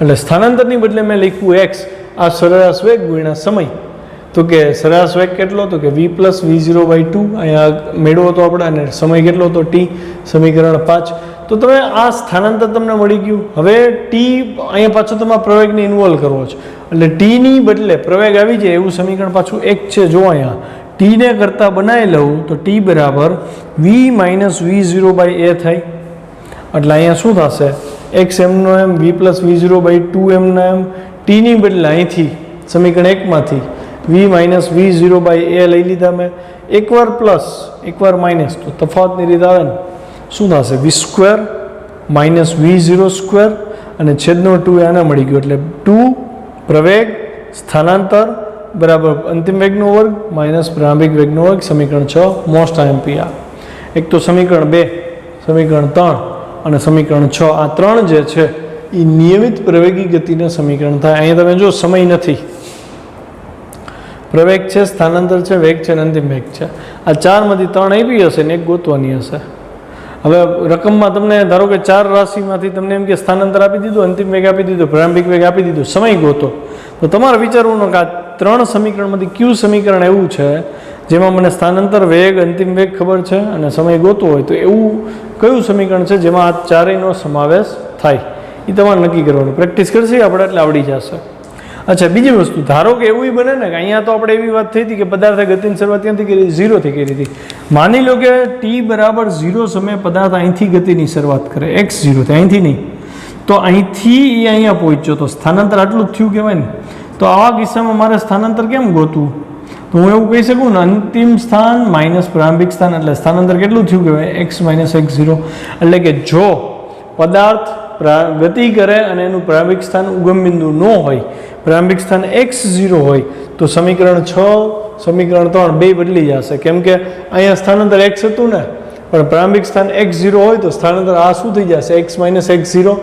એટલે સ્થાનાંતરની બદલે મેં લખ્યું એક્સ. આ સરેરાશ વેગ ગુણ્યા સમય. તો કે સરેરાશ વેગ કેટલો હતો? કે v + v0/2 અહીંયા મેળવો તો આપણે, અને સમય કેટલો હતો? t. સમીકરણ 5. તો તમે આ સ્થાનાંતર તમને મળી ગયું. હવે ટી અહીંયા પાછો તમારે પ્રવેગને ઇન્વોલ્વ કરવો છે એટલે ટીની બદલે પ્રવેગ આવી જાય એવું સમીકરણ પાછું એક છે. જો અહીંયા ટીને કરતાં બનાવી લઉં તો ટી બરાબર v - v0/a થાય. એટલે અહીંયા શું થશે? એક્સ એમનો એમ, v + v0/2 એમનો એમ. ટીની બદલે અહીંથી સમીકરણ 1માંથી v - v0/a લઈ લીધા મેં. એકવાર પ્લસ એકવાર માઇનસ, તો તફાવતની રીતે આવે ને શું થશે? v² - v0² અને છેદનો 2 આને મળી ગયો. એટલે 2 પ્રવેગ સ્થાનાંતર બરાબર અંતિમ વેગનો વર્ગ માઇનસ પ્રારંભિક વેગનો વર્ગ. સમીકરણ 6 મોસ્ટ આઈએમપી. આ એક તો સમીકરણ 2, સમીકરણ 3 અને સમીકરણ 6. આ 3 જે છે એ નિયમિત પ્રવેગી ગતિના સમીકરણ થાય. અહીંયા તમે જો સમય નથી, પ્રવેગ છે, સ્થાનાંતર છે, વેગ છે અને અંતિમ વેગ છે. આ 4માંથી 3 આપી હશે ને એક ગોતવાની હશે. હવે રકમમાં તમને ધારો કે 4 રાશિમાંથી તમને એમ કે સ્થાનાંતર આપી દીધું, અંતિમ વેગ આપી દીધું, પ્રારંભિક વેગ આપી દીધું, સમય ગોતો. તો તમારે વિચારવાનું કે આ 3 સમીકરણમાંથી કયું સમીકરણ એવું છે જેમાં મને સ્થાનાંતર, વેગ, અંતિમ વેગ ખબર છે અને સમય ગોતવો હોય, તો એવું કયું સમીકરણ છે જેમાં આ ચારેયનો સમાવેશ થાય? એ તમારે નક્કી કરવાનું. પ્રેક્ટિસ કરશે આપણે એટલે આવડી જશે. અચ્છા, બીજી વસ્તુ, ધારો કે એવું બને ને કે અહીંયા તો આપણે એવી વાત થઈ હતી કે પદાર્થે ગતિની શરૂઆત ક્યાંથી કરી? 0થી કરી હતી. માની લો કે t બરાબર 0 સમયે પદાર્થ અહીંથી ગતિની શરૂઆત કરે, x0 થી, અહીંથી નહીં. તો અહીંથી એ અહીંયા પહોંચ્યો તો સ્થાનાંતર આટલું જ થયું કહેવાય ને. તો આવા કિસ્સામાં મારે સ્થાનાંતર કેમ ગોતવું? તો હું એવું કહી શકું ને, અંતિમ સ્થાન માઇનસ પ્રારંભિક સ્થાન એટલે સ્થાનાંતર કેટલું થયું કહેવાય? x - x0. એટલે કે જો પદાર્થ ગતિ કરે અને એનું પ્રારંભિક સ્થાન ઉગમ બિંદુ ન હોય, પ્રારંભિક સ્થાન x0 હોય, તો સમીકરણ 6, સમીકરણ 3 બે બદલી જશે. કેમ કે અહીંયા સ્થાનાંતર x હતું ને, પણ પ્રારંભિક સ્થાન x0 હોય તો સ્થાનાંતર આ શું થઈ જશે? x - x0.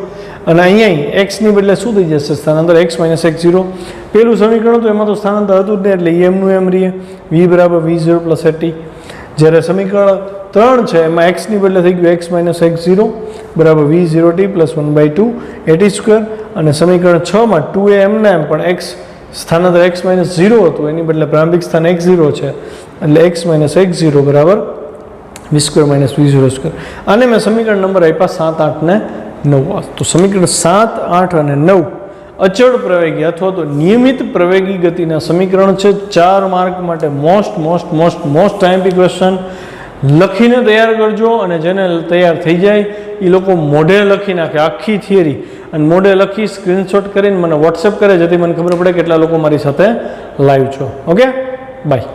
અને અહીંયા xની બદલે શું થઈ જશે? સ્થાનાંતર x - x0. પેલું સમીકરણ હતું એમાં તો સ્થાનાંતર હતું જ નહીં એટલે એમનું એમ રહીએ, v = v0 + at. જ્યારે સમીકરણ 3 છે એમાં xની બદલે થઈ ગયું x - x0 બરાબર v0t + 1/2 at². અને સમીકરણ 6માં 2a એમના એમ, પણ x સ્થાનાંતર x - 0 હતું એની બદલે પ્રારંભિક સ્થાન x0 છે એટલે x - x0 બરાબર v² - v0². આને મેં સમીકરણ નંબર આપ્યા 7, 8 ને 9. તો સમીકરણ 7, 8 અને 9 અચળ પ્રવેગી અથવા તો નિયમિત પ્રવેગી ગતિના સમીકરણ છે. 4 માર્ક માટે મોસ્ટ આઈએમપી ક્વેશ્ચન. લખીને તૈયાર કરજો, અને જેને તૈયાર થઈ જાય એ લોકો મોઢે લખી નાખે આખી થિયરી, અને મોઢે લખી સ્ક્રીનશોટ કરીને મને વોટ્સએપ કરે, જેથી મને ખબર પડે કેટલા લોકો મારી સાથે લાઈવ છો. Okay, by.